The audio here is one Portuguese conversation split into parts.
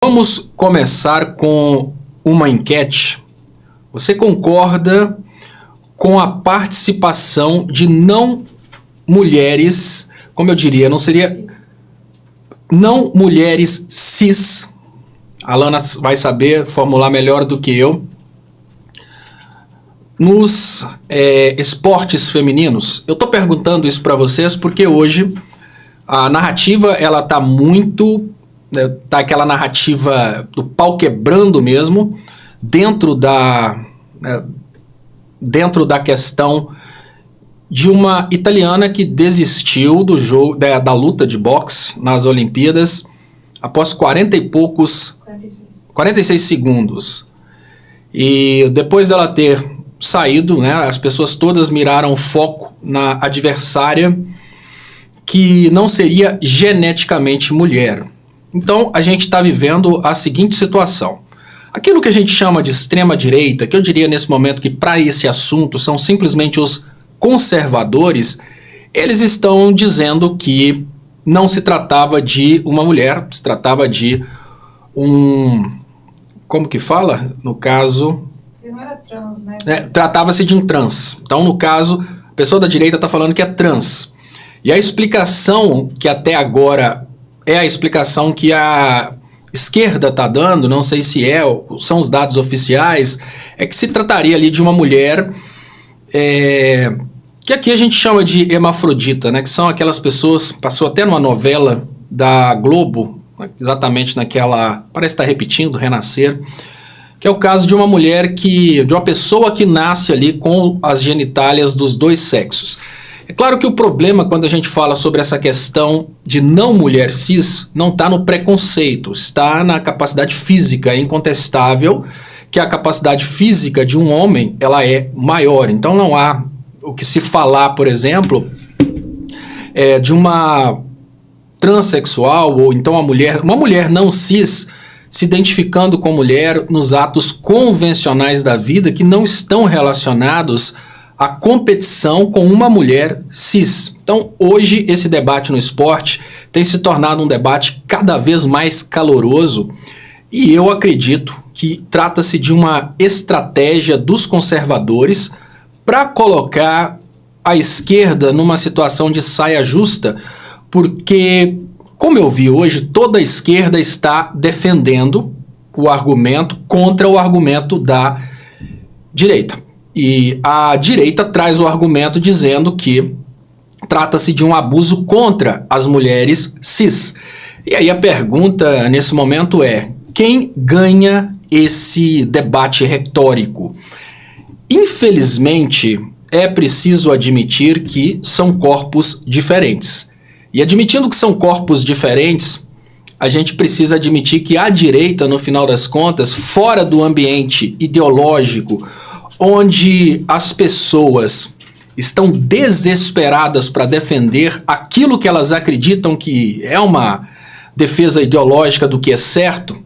Vamos começar com uma enquete. Você concorda com a participação de não mulheres, como eu diria, não mulheres cis? A Lana vai saber formular melhor do que eu. Nos esportes femininos, eu estou perguntando isso para vocês porque hoje a narrativa ela está muito... tá aquela narrativa do pau quebrando mesmo, dentro da questão de uma italiana que desistiu do jogo da luta de boxe nas Olimpíadas após 46 segundos. E depois dela ter saído, né, as pessoas todas miraram o foco na adversária que não seria geneticamente mulher. Então, a gente está vivendo a seguinte situação. Aquilo que a gente chama de extrema-direita, que eu diria nesse momento que para esse assunto são simplesmente os conservadores, eles estão dizendo que não se tratava de uma mulher, se tratava de um... Como que fala? No caso... Não era trans, né? Tratava-se de um trans. Então, no caso, a pessoa da direita está falando que é trans. E a explicação que até agora... é a explicação que a esquerda está dando, não sei se são os dados oficiais, é que se trataria ali de uma mulher que aqui a gente chama de hermafrodita, né? Que são aquelas pessoas, passou até numa novela da Globo, exatamente naquela, parece estar repetindo, Renascer, que é o caso de uma mulher de uma pessoa que nasce ali com as genitálias dos dois sexos. É claro que o problema quando a gente fala sobre essa questão de não mulher cis não está no preconceito, está na capacidade física. É incontestável que a capacidade física de um homem ela é maior. Então não há o que se falar, por exemplo, de uma transexual ou então uma mulher não cis se identificando com mulher nos atos convencionais da vida que não estão relacionados a competição com uma mulher cis. Então, hoje, esse debate no esporte tem se tornado um debate cada vez mais caloroso e eu acredito que trata-se de uma estratégia dos conservadores para colocar a esquerda numa situação de saia justa, porque, como eu vi hoje, toda a esquerda está defendendo o argumento contra o argumento da direita. E a direita traz o argumento dizendo que trata-se de um abuso contra as mulheres cis. E aí a pergunta nesse momento é: quem ganha esse debate retórico? Infelizmente, é preciso admitir que são corpos diferentes. E admitindo que são corpos diferentes, a gente precisa admitir que a direita, no final das contas, fora do ambiente ideológico, onde as pessoas estão desesperadas para defender aquilo que elas acreditam que é uma defesa ideológica do que é certo,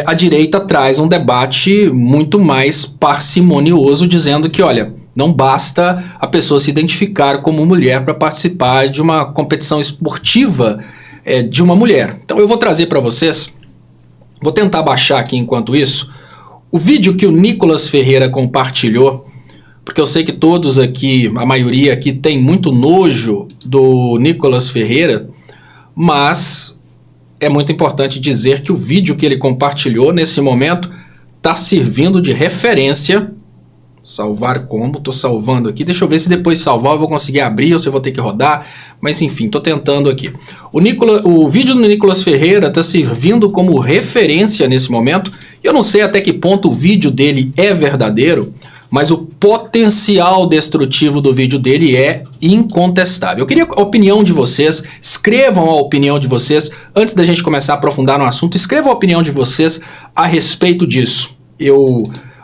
a direita traz um debate muito mais parcimonioso, dizendo que, olha, não basta a pessoa se identificar como mulher para participar de uma competição esportiva de uma mulher. Então eu vou trazer para vocês, vou tentar baixar aqui enquanto isso, o vídeo que o Nicolas Ferreira compartilhou, porque eu sei que todos aqui, a maioria aqui tem muito nojo do Nicolas Ferreira, mas é muito importante dizer que o vídeo que ele compartilhou nesse momento está servindo de referência. Salvar como? Estou salvando aqui. Deixa eu ver se depois de salvar eu vou conseguir abrir ou se eu vou ter que rodar. Mas enfim, estou tentando aqui. O vídeo do Nicolas Ferreira está servindo como referência nesse momento. Eu não sei até que ponto o vídeo dele é verdadeiro, mas o potencial destrutivo do vídeo dele é incontestável. Eu queria a opinião de vocês, escrevam a opinião de vocês, antes da gente começar a aprofundar no assunto, escrevam a opinião de vocês a respeito disso.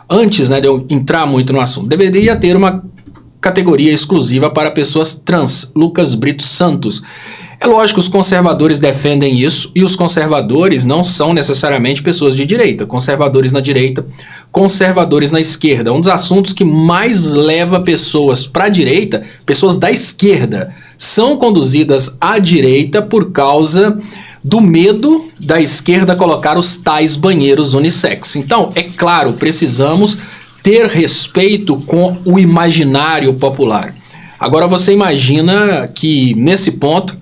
Antes de eu entrar muito no assunto, deveria ter uma categoria exclusiva para pessoas trans, Lucas Brito Santos. É lógico, os conservadores defendem isso, e os conservadores não são necessariamente pessoas de direita. Conservadores na direita, conservadores na esquerda. Um dos assuntos que mais leva pessoas para a direita, pessoas da esquerda, são conduzidas à direita por causa do medo da esquerda colocar os tais banheiros unissex. Então, é claro, precisamos ter respeito com o imaginário popular. Agora você imagina que nesse ponto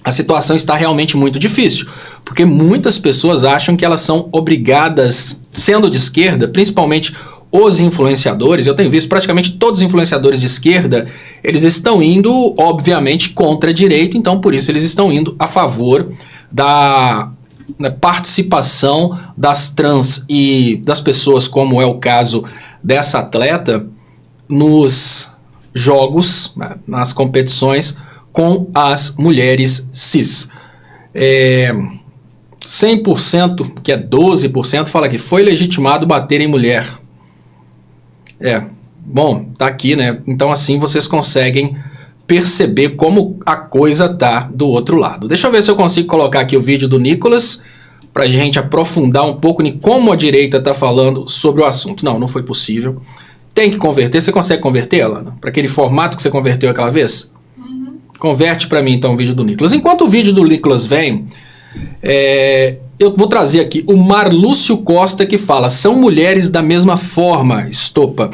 a situação está realmente muito difícil, porque muitas pessoas acham que elas são obrigadas, sendo de esquerda, principalmente os influenciadores. Eu tenho visto praticamente todos os influenciadores de esquerda, eles estão indo, obviamente, contra a direita, então por isso eles estão indo a favor da participação das trans e das pessoas, como é o caso dessa atleta, nos jogos, nas competições com as mulheres cis. 100%, que é 12%, fala que foi legitimado bater em mulher. Bom, tá aqui, né? Então assim vocês conseguem perceber como a coisa tá do outro lado. Deixa eu ver se eu consigo colocar aqui o vídeo do Nicolas pra gente aprofundar um pouco em como a direita tá falando sobre o assunto. Não foi possível. Tem que converter. Você consegue converter, Alana? Para aquele formato que você converteu aquela vez? Converte para mim então o vídeo do Nicolas. Enquanto o vídeo do Nicolas vem, eu vou trazer aqui o Marlúcio Costa, que fala: são mulheres da mesma forma, Estopa.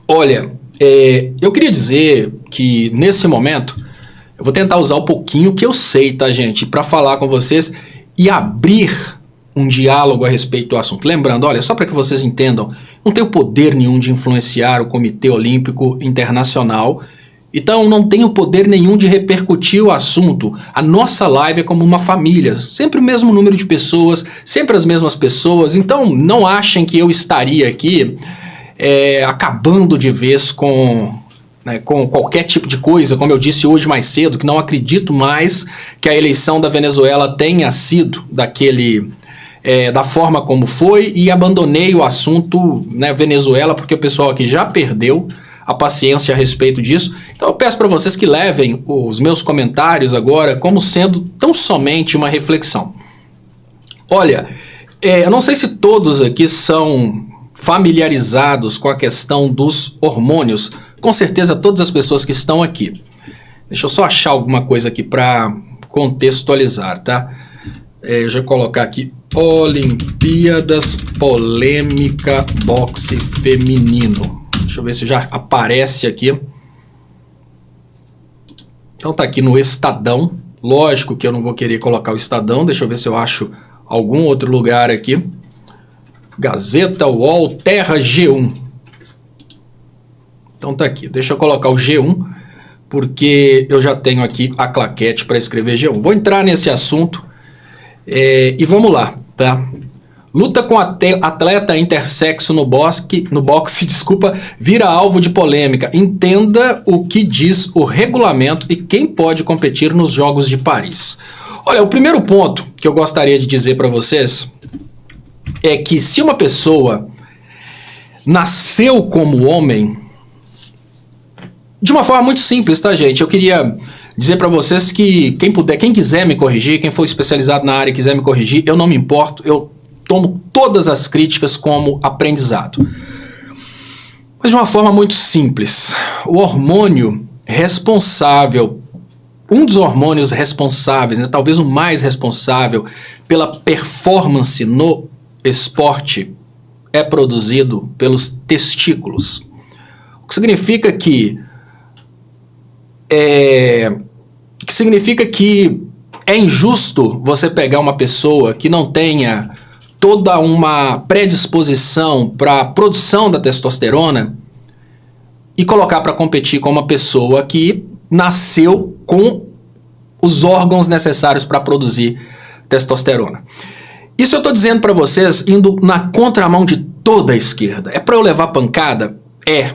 Olha, eu queria dizer que nesse momento eu vou tentar usar um pouquinho que eu sei, tá, gente, para falar com vocês e abrir um diálogo a respeito do assunto. Lembrando, olha, só para que vocês entendam, não tenho poder nenhum de influenciar o Comitê Olímpico Internacional, então não tenho poder nenhum de repercutir o assunto. A nossa live é como uma família, sempre o mesmo número de pessoas, sempre as mesmas pessoas, então não achem que eu estaria aqui acabando de vez com qualquer tipo de coisa, como eu disse hoje mais cedo, que não acredito mais que a eleição da Venezuela tenha sido da forma como foi, e abandonei o assunto Venezuela, porque o pessoal aqui já perdeu a paciência a respeito disso. Então eu peço para vocês que levem os meus comentários agora como sendo tão somente uma reflexão. Olha, eu não sei se todos aqui são familiarizados com a questão dos hormônios. Com certeza todas as pessoas que estão aqui. Deixa eu só achar alguma coisa aqui para contextualizar, tá? Eu já vou colocar aqui Olimpíadas Polêmica Boxe Feminino. Deixa eu ver se já aparece aqui. Então tá aqui no Estadão. Lógico que eu não vou querer colocar o Estadão. Deixa eu ver se eu acho algum outro lugar aqui. Gazeta, UOL, Terra, G1. Então tá aqui. Deixa eu colocar o G1, porque eu já tenho aqui a claquete para escrever G1. Vou entrar nesse assunto e vamos lá, tá? Luta com atleta intersexo no boxe, desculpa, vira alvo de polêmica. Entenda o que diz o regulamento e quem pode competir nos Jogos de Paris. Olha, o primeiro ponto que eu gostaria de dizer para vocês é que se uma pessoa nasceu como homem, de uma forma muito simples, tá, gente? Eu queria dizer para vocês que quem quiser me corrigir, quem for especializado na área e quiser me corrigir, eu não me importo, eu tomo todas as críticas como aprendizado. Mas de uma forma muito simples, o hormônio responsável, um dos hormônios responsáveis, talvez o mais responsável pela performance no esporte, é produzido pelos testículos. O que significa que é injusto você pegar uma pessoa que não tenha toda uma predisposição para a produção da testosterona e colocar para competir com uma pessoa que nasceu com os órgãos necessários para produzir testosterona. Isso eu estou dizendo para vocês indo na contramão de toda a esquerda. É para eu levar pancada?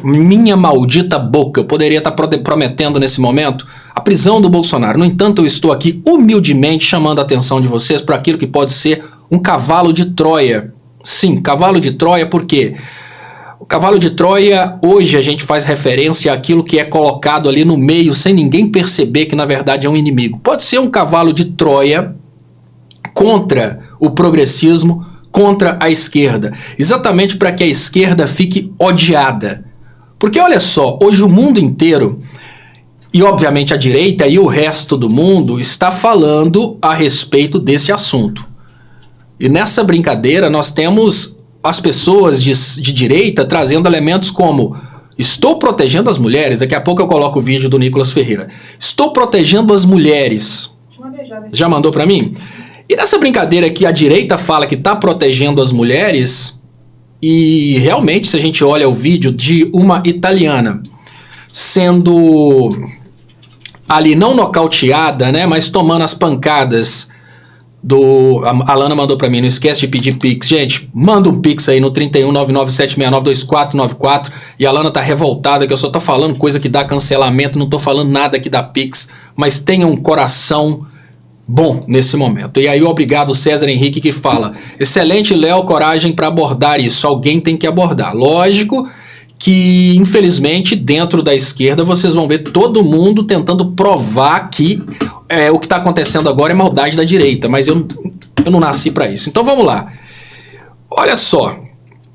Minha maldita boca, eu poderia estar prometendo nesse momento a prisão do Bolsonaro. No entanto, eu estou aqui humildemente chamando a atenção de vocês para aquilo que pode ser um cavalo de Troia. Sim, cavalo de Troia, por quê? O cavalo de Troia, hoje a gente faz referência àquilo que é colocado ali no meio, sem ninguém perceber que na verdade é um inimigo. Pode ser um cavalo de Troia contra o progressismo, contra a esquerda, exatamente para que a esquerda fique odiada. Porque olha só, hoje o mundo inteiro E, obviamente, a direita e o resto do mundo está falando a respeito desse assunto. E nessa brincadeira nós temos as pessoas de direita trazendo elementos como: estou protegendo as mulheres. Daqui a pouco eu coloco o vídeo do Nicolas Ferreira. Estou protegendo as mulheres. Já mandou para mim? E nessa brincadeira que a direita fala que está protegendo as mulheres, e realmente, se a gente olha o vídeo de uma italiana sendo ali não nocauteada, né, mas tomando as pancadas a Lana mandou pra mim, não esquece de pedir Pix. Gente, manda um Pix aí no 31997692494. E a Lana tá revoltada que eu só tô falando coisa que dá cancelamento, não tô falando nada que dá Pix, mas tenha um coração bom nesse momento. E aí o obrigado César Henrique que fala: excelente, Léo, coragem para abordar isso, alguém tem que abordar. Lógico que, infelizmente, dentro da esquerda vocês vão ver todo mundo tentando provar que o que está acontecendo agora é maldade da direita, mas eu não nasci para isso. Então vamos lá. Olha só.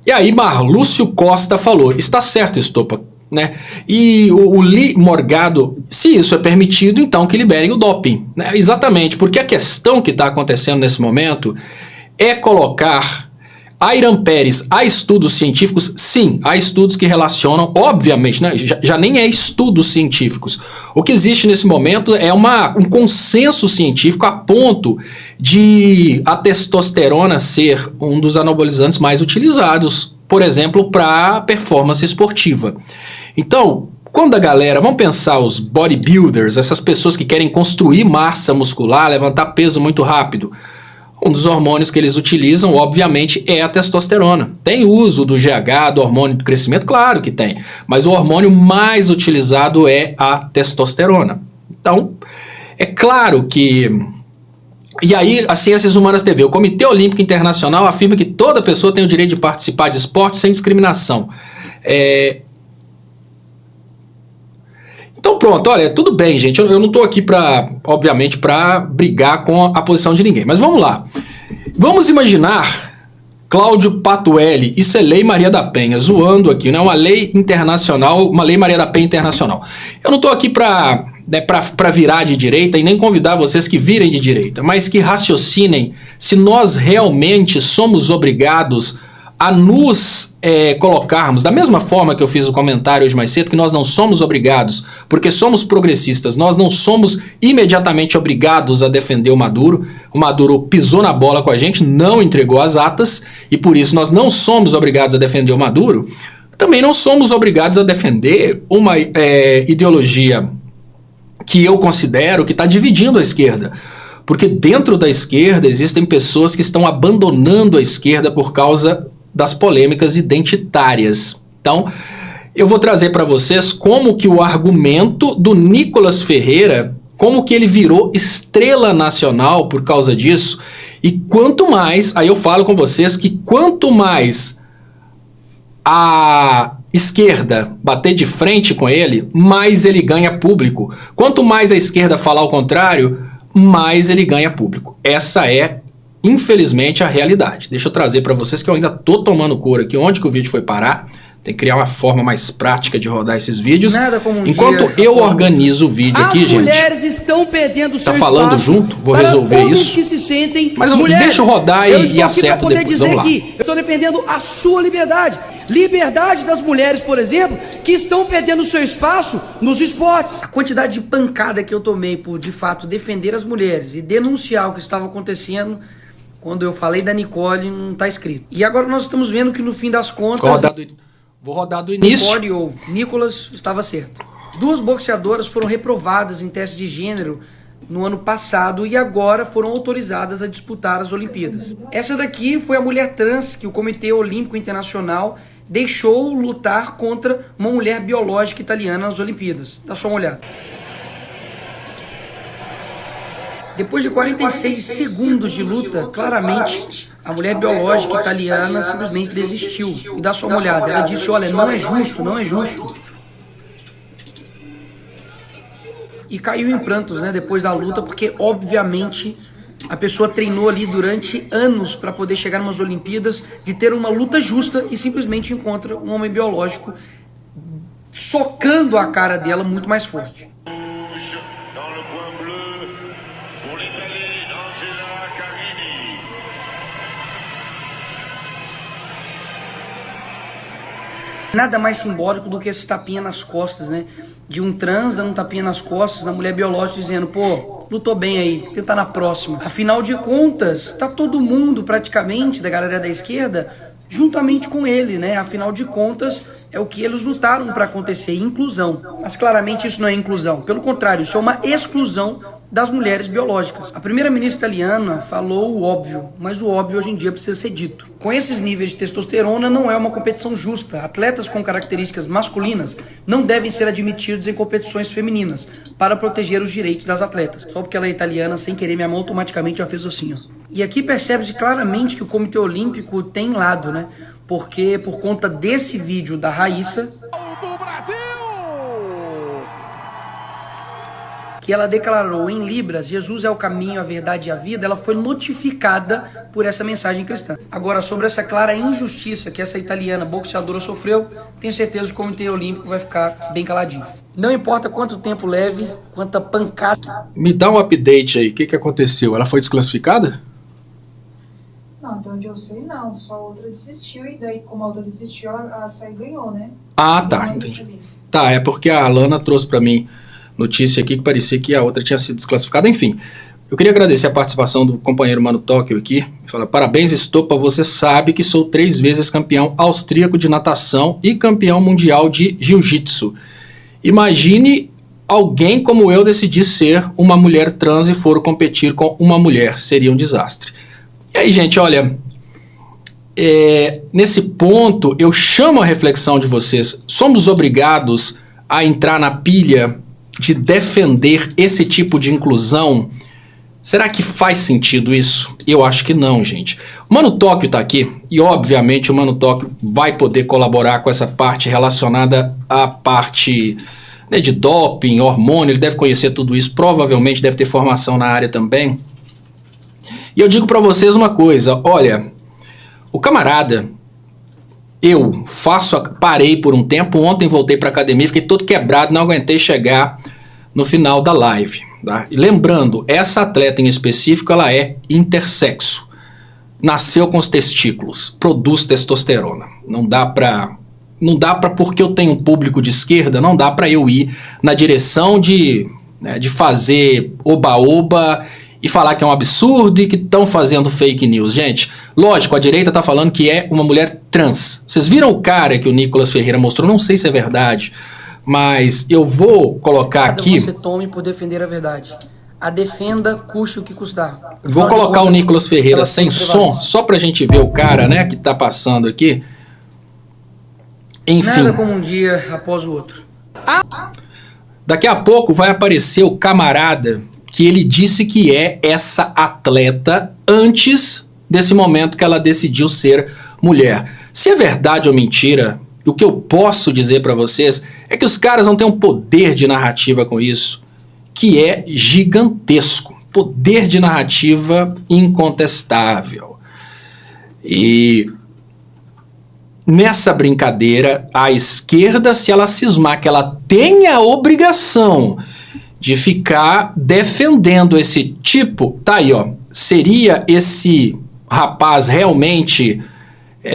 E aí Marlúcio Costa falou: está certo, Estopa, né? E o Lee Morgado, se isso é permitido, então que liberem o doping, né? Exatamente, porque a questão que está acontecendo nesse momento é colocar a Irã Pérez, há estudos científicos? Sim, há estudos que relacionam, obviamente, né, já nem é estudos científicos. O que existe nesse momento é um consenso científico a ponto de a testosterona ser um dos anabolizantes mais utilizados, por exemplo, para performance esportiva. Então, quando a galera, vamos pensar os bodybuilders, essas pessoas que querem construir massa muscular, levantar peso muito rápido, um dos hormônios que eles utilizam, obviamente, é a testosterona. Tem uso do GH, do hormônio do crescimento? Claro que tem. Mas o hormônio mais utilizado é a testosterona. Então, é claro que... E aí, a Ciências Humanas TV, o Comitê Olímpico Internacional afirma que toda pessoa tem o direito de participar de esporte sem discriminação. Então pronto, olha, tudo bem, gente, eu não estou aqui obviamente, para brigar com a posição de ninguém, mas vamos lá. Vamos imaginar Cláudio Patuelli, isso é Lei Maria da Penha, zoando aqui, né? Uma lei internacional, uma Lei Maria da Penha internacional. Eu não estou aqui para virar de direita e nem convidar vocês que virem de direita, mas que raciocinem se nós realmente somos obrigados a nos colocarmos, da mesma forma que eu fiz o comentário hoje mais cedo, que nós não somos obrigados, porque somos progressistas, nós não somos imediatamente obrigados a defender o Maduro. O Maduro pisou na bola com a gente, não entregou as atas, e por isso nós não somos obrigados a defender o Maduro. Também não somos obrigados a defender uma ideologia que eu considero que está dividindo a esquerda. Porque dentro da esquerda existem pessoas que estão abandonando a esquerda por causa das polêmicas identitárias. Então, eu vou trazer para vocês como que o argumento do Nicolas Ferreira, como que ele virou estrela nacional por causa disso, e quanto mais, aí eu falo com vocês que quanto mais a esquerda bater de frente com ele, mais ele ganha público. Quanto mais a esquerda falar o contrário, mais ele ganha público. Essa é, infelizmente, a realidade. Deixa eu trazer para vocês que eu ainda tô tomando couro aqui, onde que o vídeo foi parar. Tem que criar uma forma mais prática de rodar esses vídeos. Nada como enquanto eu organizo o vídeo aqui, gente. As mulheres estão perdendo seu espaço. Tá falando junto? Vou resolver isso. Que se sentem mas deixa eu rodar e acerto depois. Vamos lá. Eu estou defendendo a sua liberdade. Liberdade das mulheres, por exemplo, que estão perdendo seu espaço nos esportes. A quantidade de pancada que eu tomei por, de fato, defender as mulheres e denunciar o que estava acontecendo, quando eu falei da Nicole, não está escrito. E agora nós estamos vendo que no fim das contas... Vou rodar do início. Nicole ou Nicolas estava certo. 2 boxeadoras foram reprovadas em teste de gênero no ano passado e agora foram autorizadas a disputar as Olimpíadas. Essa daqui foi a mulher trans que o Comitê Olímpico Internacional deixou lutar contra uma mulher biológica italiana nas Olimpíadas. Dá só uma olhada. Depois de 46 segundos de luta, claramente, a mulher biológica italiana simplesmente desistiu. E dá só uma olhada. Ela disse, olha, não é justo, não é justo. E caiu em prantos, né, depois da luta, porque, obviamente, a pessoa treinou ali durante anos para poder chegar nas Olimpíadas, de ter uma luta justa e simplesmente encontra um homem biológico socando a cara dela muito mais forte. Nada mais simbólico do que esse tapinha nas costas, né? De um trans dando um tapinha nas costas, da mulher biológica dizendo, pô, lutou bem aí, tenta na próxima. Afinal de contas, tá todo mundo praticamente, da galera da esquerda, juntamente com ele, né? Afinal de contas, é o que eles lutaram para acontecer, inclusão. Mas claramente isso não é inclusão, pelo contrário, isso é uma exclusão das mulheres biológicas. A primeira-ministra italiana falou o óbvio, mas o óbvio hoje em dia precisa ser dito. Com esses níveis de testosterona não é uma competição justa. Atletas com características masculinas não devem ser admitidos em competições femininas para proteger os direitos das atletas. Só porque ela é italiana, sem querer, minha mão automaticamente já fez assim, ó. E aqui percebe-se claramente que o Comitê Olímpico tem lado, né? Porque por conta desse vídeo da Raíssa, que ela declarou em Libras, Jesus é o caminho, a verdade e a vida, ela foi notificada por essa mensagem cristã. Agora, sobre essa clara injustiça que essa italiana boxeadora sofreu, tenho certeza que o Comitê Olímpico vai ficar bem caladinho. Não importa quanto tempo leve, quanta pancada... Me dá um update aí, o que aconteceu? Ela foi desclassificada? Não, então onde eu sei não, só a outra desistiu e daí como a outra desistiu, a açaí ganhou, né? Ah, tá, entendi. Tá, é porque a Alana trouxe pra mim notícia aqui que parecia que a outra tinha sido desclassificada. Enfim, eu queria agradecer a participação do companheiro Mano Tóquio aqui. Fala, parabéns, Estopa, você sabe que sou 3 vezes campeão austríaco de natação e campeão mundial de jiu-jitsu. Imagine alguém como eu decidir ser uma mulher trans e for competir com uma mulher. Seria um desastre. E aí, gente, olha, nesse ponto eu chamo a reflexão de vocês. Somos obrigados a entrar na pilha de defender esse tipo de inclusão? Será que faz sentido isso? Eu acho que não, gente. O Mano Tóquio tá aqui e, obviamente, o Mano Tóquio vai poder colaborar com essa parte relacionada à parte, né, de doping, hormônio. Ele deve conhecer tudo isso, provavelmente deve ter formação na área também. E eu digo para vocês uma coisa, olha, o camarada, parei por um tempo, ontem voltei para academia, fiquei todo quebrado, não aguentei chegar no final da live. Tá? E lembrando, essa atleta em específico, ela é intersexo. Nasceu com os testículos, produz testosterona. Não dá pra, porque eu tenho um público de esquerda, não dá pra eu ir na direção de fazer oba-oba e falar que é um absurdo e que estão fazendo fake news. Gente, lógico, a direita tá falando que é uma mulher trans. Vocês viram o cara que o Nicolas Ferreira mostrou? Não sei se é verdade, mas eu vou colocar aqui... Você tome por defender a verdade. A defenda, custe o que custar. Vou colocar o Nicolas Ferreira sem som, só pra gente ver o cara, né, que tá passando aqui. Enfim. Nada como um dia após o outro. Daqui a pouco vai aparecer o camarada que ele disse que é essa atleta antes desse momento que ela decidiu ser mulher. Se é verdade ou mentira, o que eu posso dizer para vocês é que os caras não têm um poder de narrativa com isso, que é gigantesco. Poder de narrativa incontestável. E nessa brincadeira, a esquerda, se ela cismar que ela tem a obrigação de ficar defendendo esse tipo, tá aí, ó, seria esse rapaz realmente...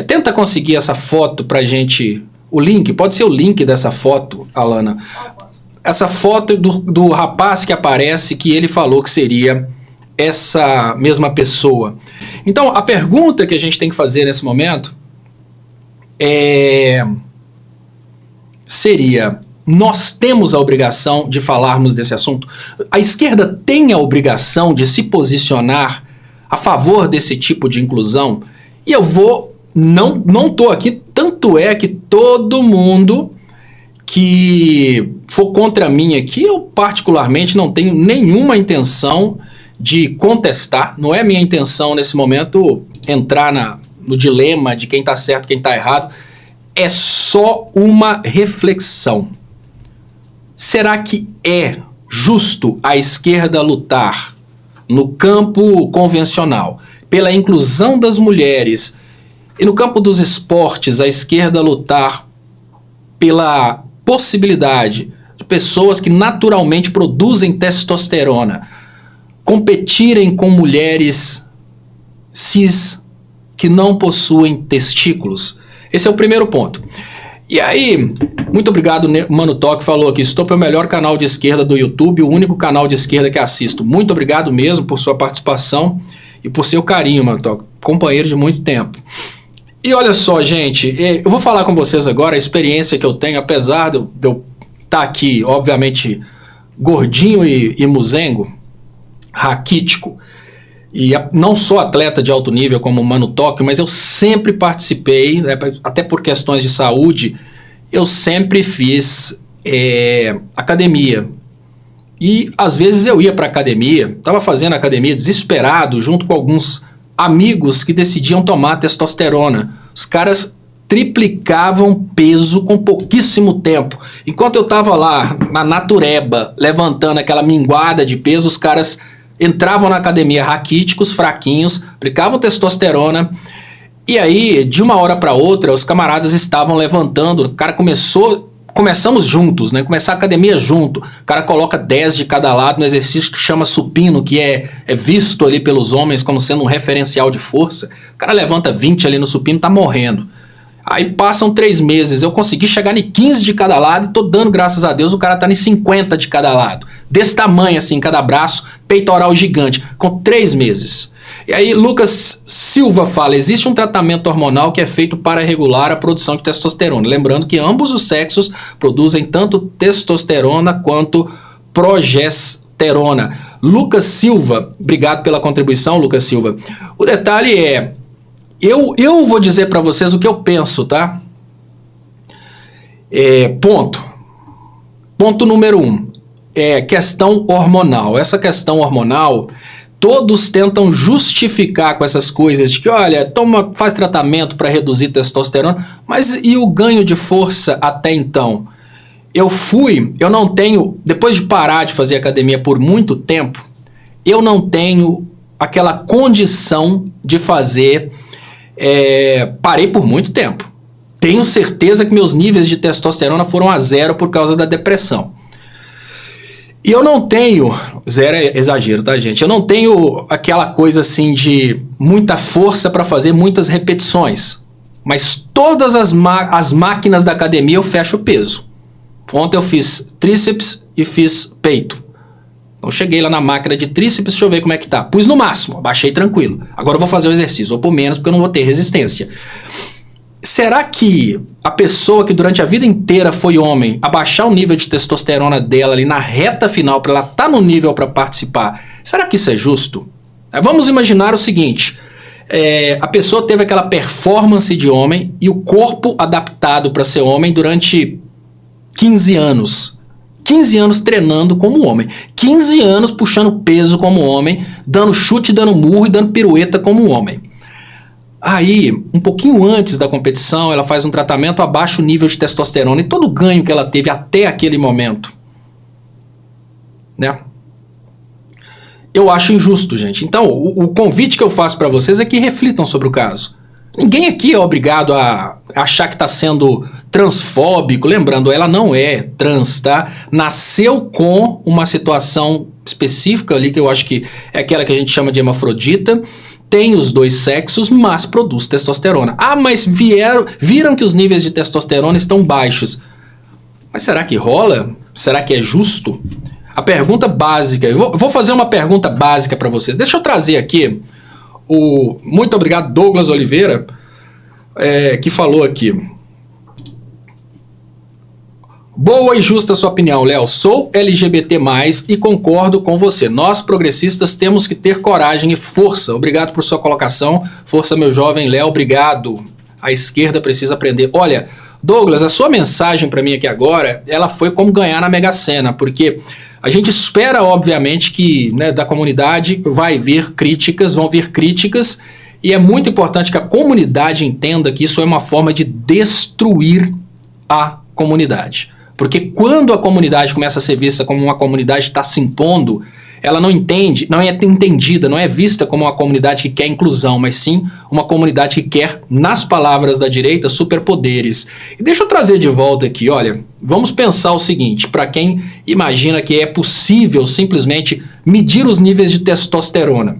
tenta conseguir essa foto pra gente, o link, pode ser o link dessa foto, Alana. Essa foto do rapaz que aparece, que ele falou que seria essa mesma pessoa. Então, a pergunta que a gente tem que fazer nesse momento seria... Nós temos a obrigação de falarmos desse assunto? A esquerda tem a obrigação de se posicionar a favor desse tipo de inclusão? E eu vou... Não estou aqui, tanto é que todo mundo que for contra mim aqui, eu particularmente não tenho nenhuma intenção de contestar. Não é minha intenção nesse momento entrar no dilema de quem está certo e quem está errado. É só uma reflexão. Será que é justo a esquerda lutar no campo convencional pela inclusão das mulheres e no campo dos esportes a esquerda lutar pela possibilidade de pessoas que naturalmente produzem testosterona competirem com mulheres cis que não possuem testículos? Esse é o primeiro ponto. E aí, muito obrigado, Mano Tóquio falou aqui, estou pelo melhor canal de esquerda do YouTube, o único canal de esquerda que assisto. Muito obrigado mesmo por sua participação e por seu carinho, Mano Tóquio, companheiro de muito tempo. E olha só, gente, eu vou falar com vocês agora a experiência que eu tenho, apesar de eu estar aqui, obviamente, gordinho e muzengo, raquítico, e não sou atleta de alto nível como o Mano Tóquio, mas eu sempre participei, né, até por questões de saúde, eu sempre fiz academia. E às vezes eu ia para academia, estava fazendo academia desesperado, junto com alguns amigos que decidiam tomar testosterona. Os caras triplicavam peso com pouquíssimo tempo. Enquanto eu estava lá na natureba, levantando aquela minguada de peso, os caras entravam na academia raquíticos, fraquinhos, aplicavam testosterona, e aí, de uma hora para outra, os camaradas estavam levantando, o cara começamos juntos, né? Começar a academia junto, o cara coloca 10 de cada lado no exercício que chama supino, que é visto ali pelos homens como sendo um referencial de força, o cara levanta 20 ali no supino, tá morrendo. Aí passam 3 meses, eu consegui chegar em 15 de cada lado e tô dando graças a Deus, o cara tá em 50 de cada lado. Desse tamanho assim, cada braço, peitoral gigante, com 3 meses. E aí Lucas Silva fala, existe um tratamento hormonal que é feito para regular a produção de testosterona. Lembrando que ambos os sexos produzem tanto testosterona quanto progesterona. Lucas Silva, obrigado pela contribuição, Lucas Silva. O detalhe é, eu vou dizer para vocês o que eu penso, tá? Ponto número 1, questão hormonal. Essa questão hormonal, todos tentam justificar com essas coisas de que, olha, faz tratamento para reduzir testosterona, mas e o ganho de força até então? Eu não tenho, depois de parar de fazer academia por muito tempo, eu não tenho aquela condição de fazer. Parei por muito tempo. Tenho certeza que meus níveis de testosterona foram a 0 por causa da depressão. E eu não tenho, 0 é exagero, tá, gente? Eu não tenho aquela coisa assim de muita força para fazer muitas repetições. Mas todas as máquinas da academia eu fecho o peso. Ontem eu fiz tríceps e fiz peito. Então cheguei lá na máquina de tríceps, deixa eu ver como é que tá. Pus no máximo, abaixei tranquilo. Agora eu vou fazer o exercício, vou pôr menos porque eu não vou ter resistência. Será que a pessoa que durante a vida inteira foi homem, abaixar o nível de testosterona dela ali na reta final para ela estar no nível para participar, será que isso é justo? Vamos imaginar o seguinte, a pessoa teve aquela performance de homem e o corpo adaptado para ser homem durante 15 anos. 15 anos treinando como homem, 15 anos puxando peso como homem, dando chute, dando murro e dando pirueta como homem. Aí, um pouquinho antes da competição, ela faz um tratamento abaixo o nível de testosterona e todo o ganho que ela teve até aquele momento, né? Eu acho injusto, gente. Então, o convite que eu faço para vocês é que reflitam sobre o caso. Ninguém aqui é obrigado a achar que está sendo transfóbico. Lembrando, ela não é trans, tá? Nasceu com uma situação específica ali, que eu acho que é aquela que a gente chama de hermafrodita. Tem os 2 sexos, mas produz testosterona. Ah, mas viram que os níveis de testosterona estão baixos. Mas será que rola? Será que é justo? A pergunta básica, eu vou fazer uma pergunta básica para vocês. Deixa eu trazer aqui muito obrigado, Douglas Oliveira, que falou aqui. Boa e justa sua opinião, Léo. Sou LGBT+, e concordo com você. Nós, progressistas, temos que ter coragem e força. Obrigado por sua colocação. Força, meu jovem Léo, obrigado. A esquerda precisa aprender. Olha, Douglas, a sua mensagem para mim aqui agora, ela foi como ganhar na Mega Sena, porque a gente espera, obviamente, que, né, da comunidade vão vir críticas, e é muito importante que a comunidade entenda que isso é uma forma de destruir a comunidade. Porque quando a comunidade começa a ser vista como uma comunidade que está se impondo, ela não é entendida, não é vista como uma comunidade que quer inclusão, mas sim uma comunidade que quer, nas palavras da direita, superpoderes. E deixa eu trazer de volta aqui, olha, vamos pensar o seguinte, para quem imagina que é possível simplesmente medir os níveis de testosterona.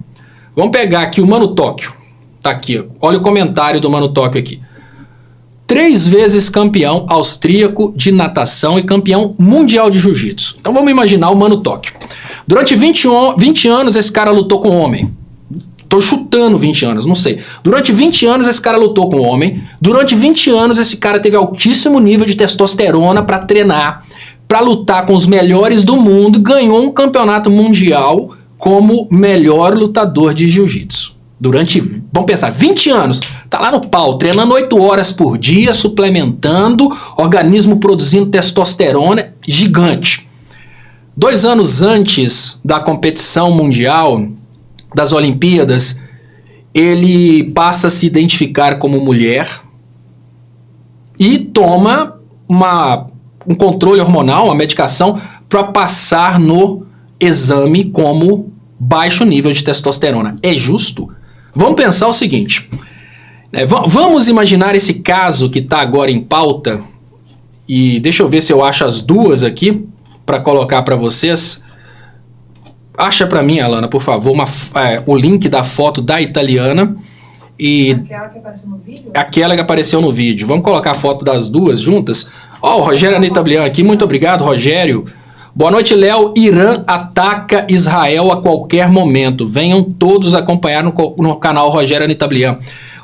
Vamos pegar aqui o Mano Tóquio, tá aqui, olha o comentário do Mano Tóquio aqui. 3 vezes campeão austríaco de natação e campeão mundial de jiu-jitsu. Então vamos imaginar o Mano Tóquio. Durante 20 anos esse cara lutou com homem. Tô chutando 20 anos, não sei. Durante 20 anos esse cara lutou com homem. Durante 20 anos esse cara teve altíssimo nível de testosterona para treinar, para lutar com os melhores do mundo, ganhou um campeonato mundial como melhor lutador de jiu-jitsu. Durante, vamos pensar, 20 anos, tá lá no pau, treinando 8 horas por dia, suplementando, organismo produzindo testosterona, gigante. 2 anos antes da competição mundial, das Olimpíadas, ele passa a se identificar como mulher e toma um controle hormonal, uma medicação, para passar no exame como baixo nível de testosterona. É justo? Vamos pensar o seguinte, né? Vamos imaginar esse caso que está agora em pauta, e deixa eu ver se eu acho as duas aqui para colocar para vocês. Acha para mim, Alana, por favor, o link da foto da italiana. E aquela que apareceu no vídeo? Aquela que apareceu no vídeo. Vamos colocar a foto das duas juntas? Ó, o Rogério Anitablian aqui, muito obrigado, Rogério. Boa noite, Léo. Irã ataca Israel a qualquer momento. Venham todos acompanhar no canal Rogério Anitablian.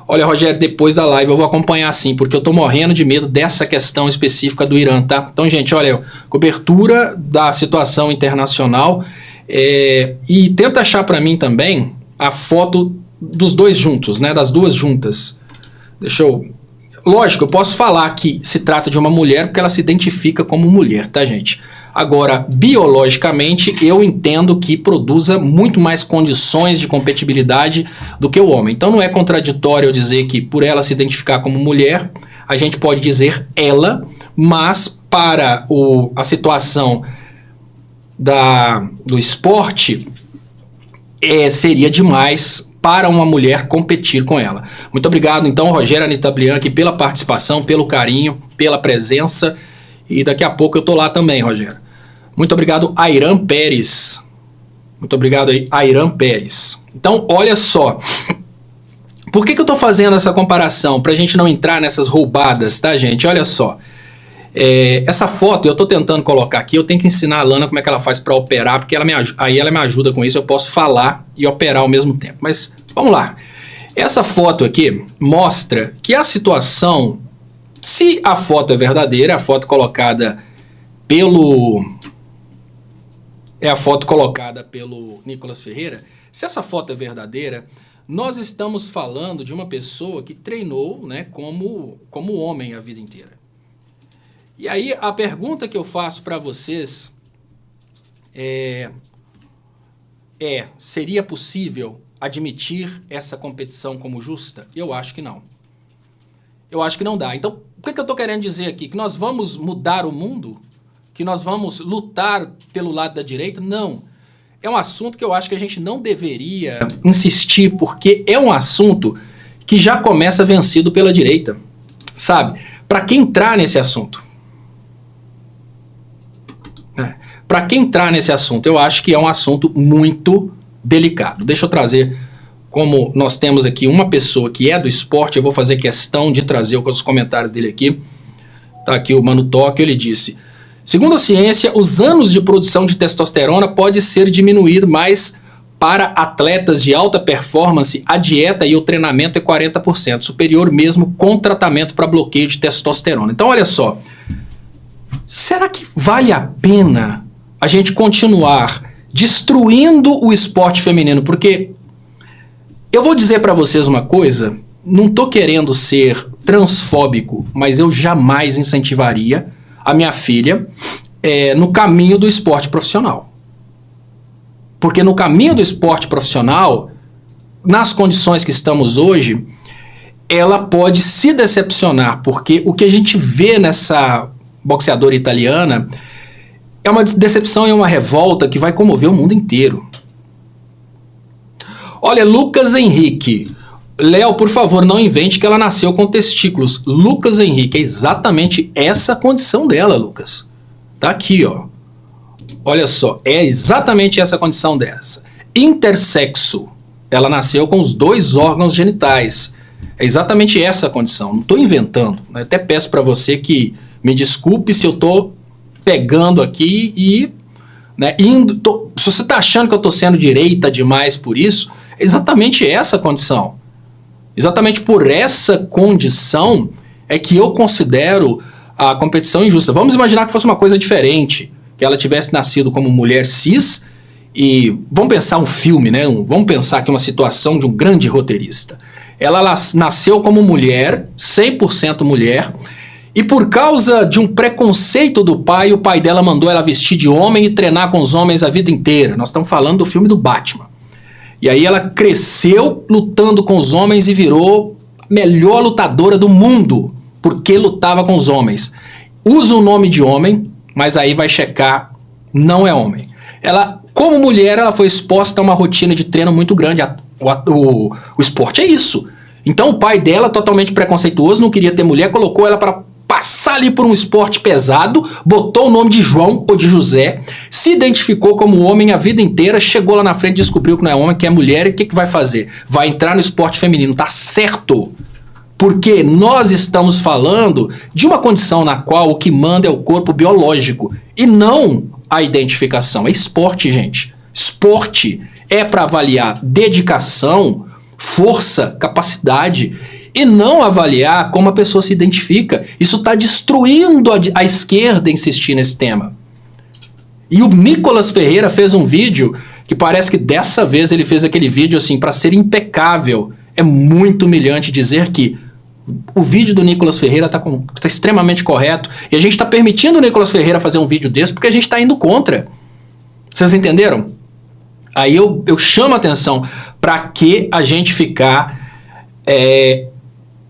Olha, Rogério, depois da live eu vou acompanhar sim, porque eu tô morrendo de medo dessa questão específica do Irã, tá? Então, gente, olha, cobertura da situação internacional. E tenta achar para mim também a foto dos dois juntos, né? Das duas juntas. Lógico, eu posso falar que se trata de uma mulher porque ela se identifica como mulher, tá, gente? Agora, biologicamente, eu entendo que produza muito mais condições de compatibilidade do que o homem. Então não é contraditório eu dizer que por ela se identificar como mulher, a gente pode dizer ela, mas para a situação do esporte, seria demais para uma mulher competir com ela. Muito obrigado, então, Rogério Anitablian, aqui pela participação, pelo carinho, pela presença, e daqui a pouco eu tô lá também, Rogério. Muito obrigado, Airan Pérez. Muito obrigado aí, Airan Pérez. Então, olha só. Por que eu tô fazendo essa comparação? Pra gente não entrar nessas roubadas, tá, gente? Olha só. Essa foto eu tô tentando colocar aqui, eu tenho que ensinar a Alana como é que ela faz para operar, porque aí ela me ajuda com isso, eu posso falar e operar ao mesmo tempo. Mas vamos lá. Essa foto aqui mostra que a situação, se a foto é verdadeira, a foto colocada pelo Nicolas Ferreira, se essa foto é verdadeira, nós estamos falando de uma pessoa que treinou, né, como homem a vida inteira. E aí a pergunta que eu faço para vocês seria possível admitir essa competição como justa? Eu acho que não. Eu acho que não dá. Então, o que eu estou querendo dizer aqui? Que nós vamos mudar o mundo? Que nós vamos lutar pelo lado da direita? Não. É um assunto que eu acho que a gente não deveria insistir, porque é um assunto que já começa vencido pela direita. Sabe? Para quem entrar nesse assunto? Para quem entrar nesse assunto, eu acho que é um assunto muito delicado. Deixa eu trazer, como nós temos aqui uma pessoa que é do esporte, eu vou fazer questão de trazer os comentários dele aqui. Tá aqui o Mano Tóquio, ele disse: segundo a ciência, os anos de produção de testosterona pode ser diminuído, mas para atletas de alta performance, a dieta e o treinamento é 40%, superior mesmo com tratamento para bloqueio de testosterona. Então, olha só, será que vale a pena a gente continuar destruindo o esporte feminino? Porque eu vou dizer para vocês uma coisa, não tô querendo ser transfóbico, mas eu jamais incentivaria a minha filha no caminho do esporte profissional. Porque no caminho do esporte profissional, nas condições que estamos hoje, ela pode se decepcionar, porque o que a gente vê nessa boxeadora italiana é uma decepção e uma revolta que vai comover o mundo inteiro. Olha, Lucas Henrique. Léo, por favor, não invente que ela nasceu com testículos. Lucas Henrique, é exatamente essa a condição dela, Lucas. Tá aqui, ó. Olha só, é exatamente essa a condição dessa. Intersexo. Ela nasceu com os 2 órgãos genitais. É exatamente essa a condição, não estou inventando. Né? Até peço para você que me desculpe se eu estou pegando aqui e... Né, se você está achando que eu estou sendo direita demais por isso, é exatamente essa a condição. Exatamente por essa condição é que eu considero a competição injusta. Vamos imaginar que fosse uma coisa diferente, que ela tivesse nascido como mulher cis e... Vamos pensar um filme, né? Vamos pensar aqui uma situação de um grande roteirista. Ela nasceu como mulher, 100% mulher, e por causa de um preconceito do pai, o pai dela mandou ela vestir de homem e treinar com os homens a vida inteira. Nós estamos falando do filme do Batman. E aí ela cresceu lutando com os homens e virou a melhor lutadora do mundo, porque lutava com os homens. Usa o nome de homem, mas aí vai checar, não é homem. Ela, como mulher, ela foi exposta a uma rotina de treino muito grande. O esporte é isso. Então o pai dela, totalmente preconceituoso, não queria ter mulher, colocou ela para passar ali por um esporte pesado, botou o nome de João ou de José, se identificou como homem a vida inteira, chegou lá na frente, descobriu que não é homem, que é mulher, e o que vai fazer? Vai entrar no esporte feminino, tá certo? Porque nós estamos falando de uma condição na qual o que manda é o corpo biológico e não a identificação. É esporte, gente. Esporte é para avaliar dedicação, força, capacidade e não avaliar como a pessoa se identifica. Isso está destruindo a esquerda insistir nesse tema. E o Nicolas Ferreira fez um vídeo que parece que dessa vez ele fez aquele vídeo assim para ser impecável. É muito humilhante dizer que o vídeo do Nicolas Ferreira está extremamente correto e a gente está permitindo o Nicolas Ferreira fazer um vídeo desse porque a gente está indo contra. Vocês entenderam? Aí eu chamo a atenção para que a gente ficar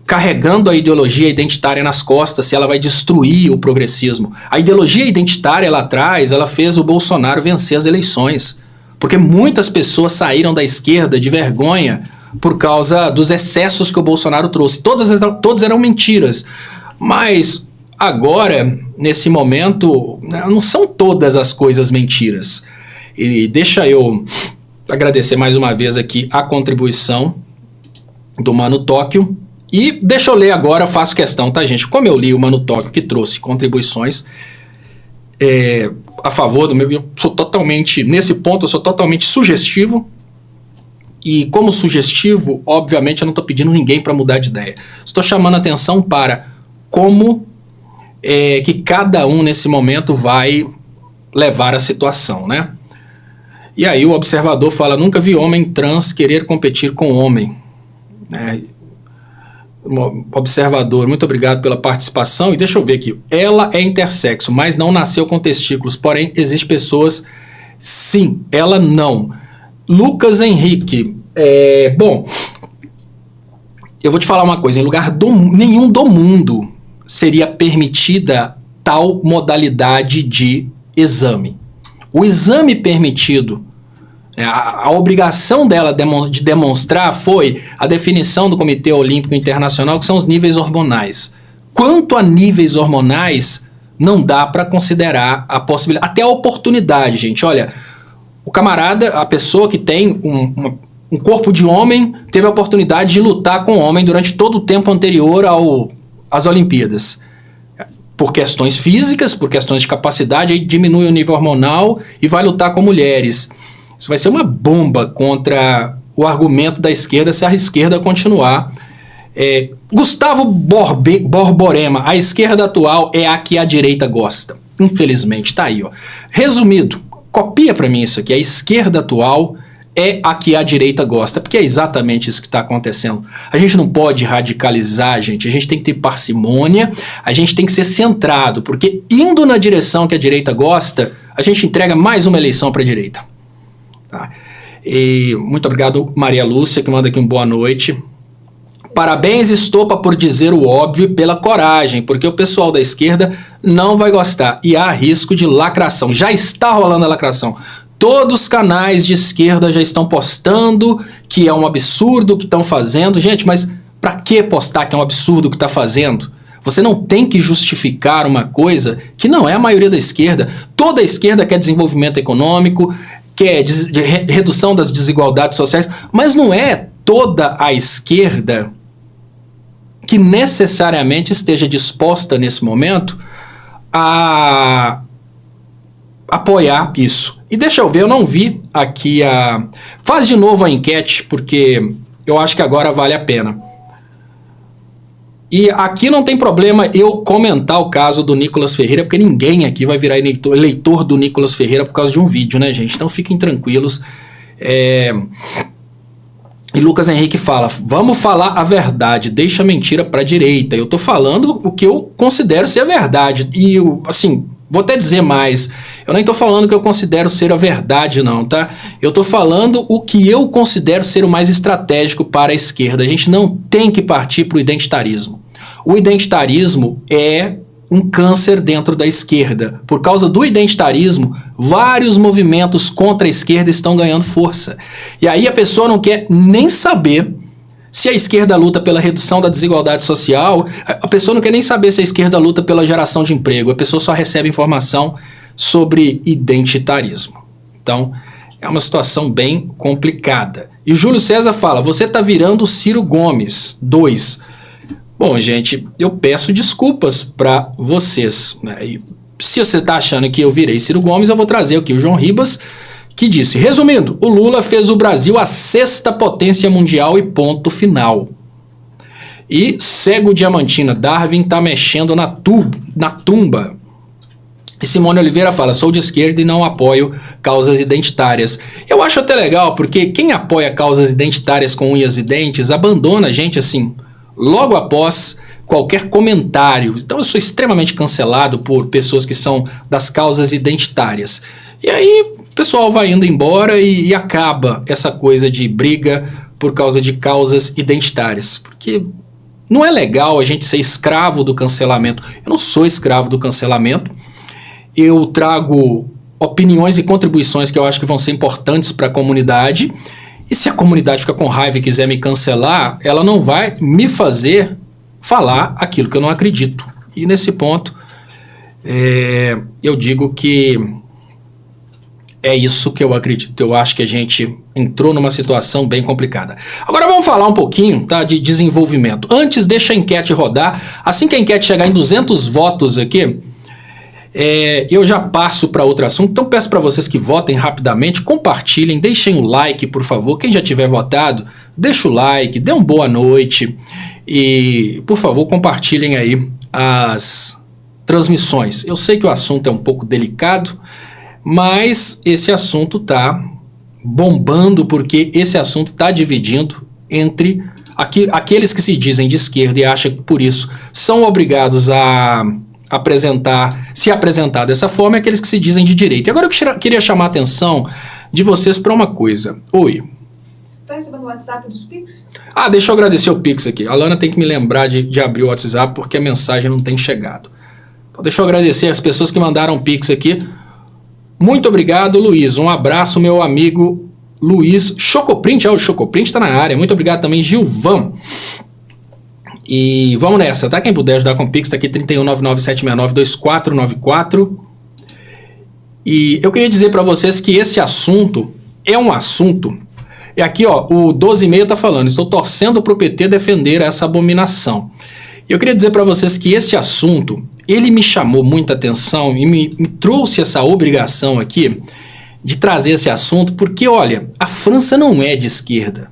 carregando a ideologia identitária nas costas, se ela vai destruir o progressismo. A ideologia identitária lá atrás, ela fez o Bolsonaro vencer as eleições, porque muitas pessoas saíram da esquerda de vergonha por causa dos excessos que o Bolsonaro trouxe. Todas eram mentiras, mas agora, nesse momento, não são todas as coisas mentiras. E deixa eu agradecer mais uma vez aqui a contribuição do Mano Tóquio. E deixa eu ler agora, faço questão, tá, gente? Como eu li o Mano Tóquio, que trouxe contribuições a favor do meu... Eu sou totalmente, nesse ponto, eu sou totalmente sugestivo. E como sugestivo, obviamente, eu não estou pedindo ninguém para mudar de ideia. Estou chamando a atenção para como que cada um, nesse momento, vai levar a situação, né? E aí o observador fala, nunca vi homem trans querer competir com homem. Observador, muito obrigado pela participação. E deixa eu ver aqui, ela é intersexo, mas não nasceu com testículos, porém existem pessoas, sim, ela não. Lucas Henrique, bom, eu vou te falar uma coisa, em lugar nenhum do mundo seria permitida tal modalidade de exame. O exame permitido, a obrigação dela de demonstrar foi a definição do Comitê Olímpico Internacional, que são os níveis hormonais. Quanto a níveis hormonais, não dá para considerar a possibilidade, até a oportunidade, gente. Olha, o camarada, a pessoa que tem um corpo de homem, teve a oportunidade de lutar com o homem durante todo o tempo anterior às Olimpíadas. Por questões físicas, por questões de capacidade, aí diminui o nível hormonal e vai lutar com mulheres. Isso vai ser uma bomba contra o argumento da esquerda se a esquerda continuar. Gustavo Borborema, a esquerda atual é a que a direita gosta. Infelizmente, tá aí, ó. Resumido, copia para mim isso aqui, a esquerda atual é a que a direita gosta, porque é exatamente isso que está acontecendo. A gente não pode radicalizar, gente, a gente tem que ter parcimônia, a gente tem que ser centrado, porque indo na direção que a direita gosta, a gente entrega mais uma eleição para a direita. Tá? E muito obrigado, Maria Lúcia, que manda aqui um boa noite. Parabéns, Estopa, por dizer o óbvio e pela coragem, porque o pessoal da esquerda não vai gostar e há risco de lacração. Já está rolando a lacração. Todos os canais de esquerda já estão postando que é um absurdo o que estão fazendo. Gente, mas para que postar que é um absurdo o que está fazendo? Você não tem que justificar uma coisa que não é a maioria da esquerda. Toda a esquerda quer desenvolvimento econômico, quer redução das desigualdades sociais, mas não é toda a esquerda que necessariamente esteja disposta nesse momento a apoiar isso. E deixa eu ver, eu não vi aqui a... Faz de novo a enquete, porque eu acho que agora vale a pena. E aqui não tem problema eu comentar o caso do Nicolas Ferreira, porque ninguém aqui vai virar eleitor do Nicolas Ferreira por causa de um vídeo, né, gente? Então fiquem tranquilos. E Lucas Henrique fala, vamos falar a verdade, deixa a mentira pra direita. Eu tô falando o que eu considero ser a verdade. E, assim, vou até dizer mais, eu nem tô falando o que eu considero ser a verdade não, tá? Eu tô falando o que eu considero ser o mais estratégico para a esquerda. A gente não tem que partir pro identitarismo. O identitarismo é um câncer dentro da esquerda. Por causa do identitarismo, vários movimentos contra a esquerda estão ganhando força. E aí a pessoa não quer nem saber se a esquerda luta pela redução da desigualdade social, a pessoa não quer nem saber se a esquerda luta pela geração de emprego, a pessoa só recebe informação sobre identitarismo. Então, é uma situação bem complicada. E o Júlio César fala, você está virando Ciro Gomes. 2. Bom, gente, eu peço desculpas para vocês, né? E se você está achando que eu virei Ciro Gomes, eu vou trazer aqui o João Ribas, que disse, resumindo, o Lula fez o Brasil a 6ª potência mundial e ponto final. E Cego Diamantina, Darwin está mexendo na tumba. E Simone Oliveira fala, sou de esquerda e não apoio causas identitárias. Eu acho até legal, porque quem apoia causas identitárias com unhas e dentes, abandona a gente assim... logo após qualquer comentário. Então eu sou extremamente cancelado por pessoas que são das causas identitárias. E aí o pessoal vai indo embora e acaba essa coisa de briga por causa de causas identitárias. Porque não é legal a gente ser escravo do cancelamento. Eu não sou escravo do cancelamento. Eu trago opiniões e contribuições que eu acho que vão ser importantes para a comunidade. E se a comunidade fica com raiva e quiser me cancelar, ela não vai me fazer falar aquilo que eu não acredito. E nesse ponto, eu digo que é isso que eu acredito. Eu acho que a gente entrou numa situação bem complicada. Agora vamos falar um pouquinho, tá, de desenvolvimento. Antes, deixa a enquete rodar. Assim que a enquete chegar em 200 votos aqui... eu já passo para outro assunto, então peço para vocês que votem rapidamente, compartilhem, deixem o like, por favor. Quem já tiver votado, deixa o like, dê uma boa noite e, por favor, compartilhem aí as transmissões. Eu sei que o assunto é um pouco delicado, mas esse assunto está bombando porque esse assunto está dividindo entre aqueles que se dizem de esquerda e acham que por isso são obrigados a se apresentar dessa forma, é aqueles que se dizem de direita. E agora eu queria chamar a atenção de vocês para uma coisa. Oi. Tá recebendo o WhatsApp dos Pix? Ah, deixa eu agradecer o Pix aqui. A Lana tem que me lembrar de abrir o WhatsApp porque a mensagem não tem chegado. Então deixa eu agradecer as pessoas que mandaram Pix aqui. Muito obrigado, Luiz. Um abraço, meu amigo Luiz Chocoprint. O Chocoprint está na área. Muito obrigado também, Gilvan. E vamos nessa, tá? Quem puder ajudar com o Pix, tá aqui 31997692494. E eu queria dizer para vocês que esse assunto é um assunto... E aqui, ó, o 12,5 tá falando, estou torcendo pro PT defender essa abominação. E eu queria dizer para vocês que esse assunto, ele me chamou muita atenção e me trouxe essa obrigação aqui de trazer esse assunto, porque, olha, a França não é de esquerda.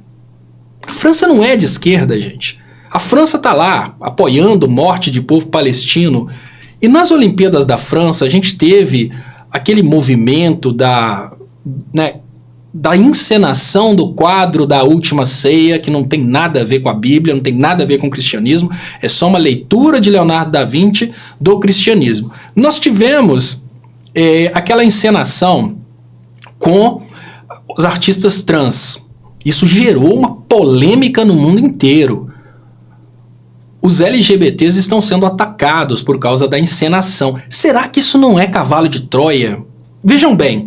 A França não é de esquerda, gente. A França está lá apoiando morte de povo palestino. E nas Olimpíadas da França a gente teve aquele movimento da encenação do quadro da Última Ceia, que não tem nada a ver com a Bíblia, não tem nada a ver com o cristianismo, é só uma leitura de Leonardo da Vinci do cristianismo. Nós tivemos aquela encenação com os artistas trans. Isso gerou uma polêmica no mundo inteiro. Os LGBTs estão sendo atacados por causa da encenação. Será que isso não é cavalo de Troia? Vejam bem,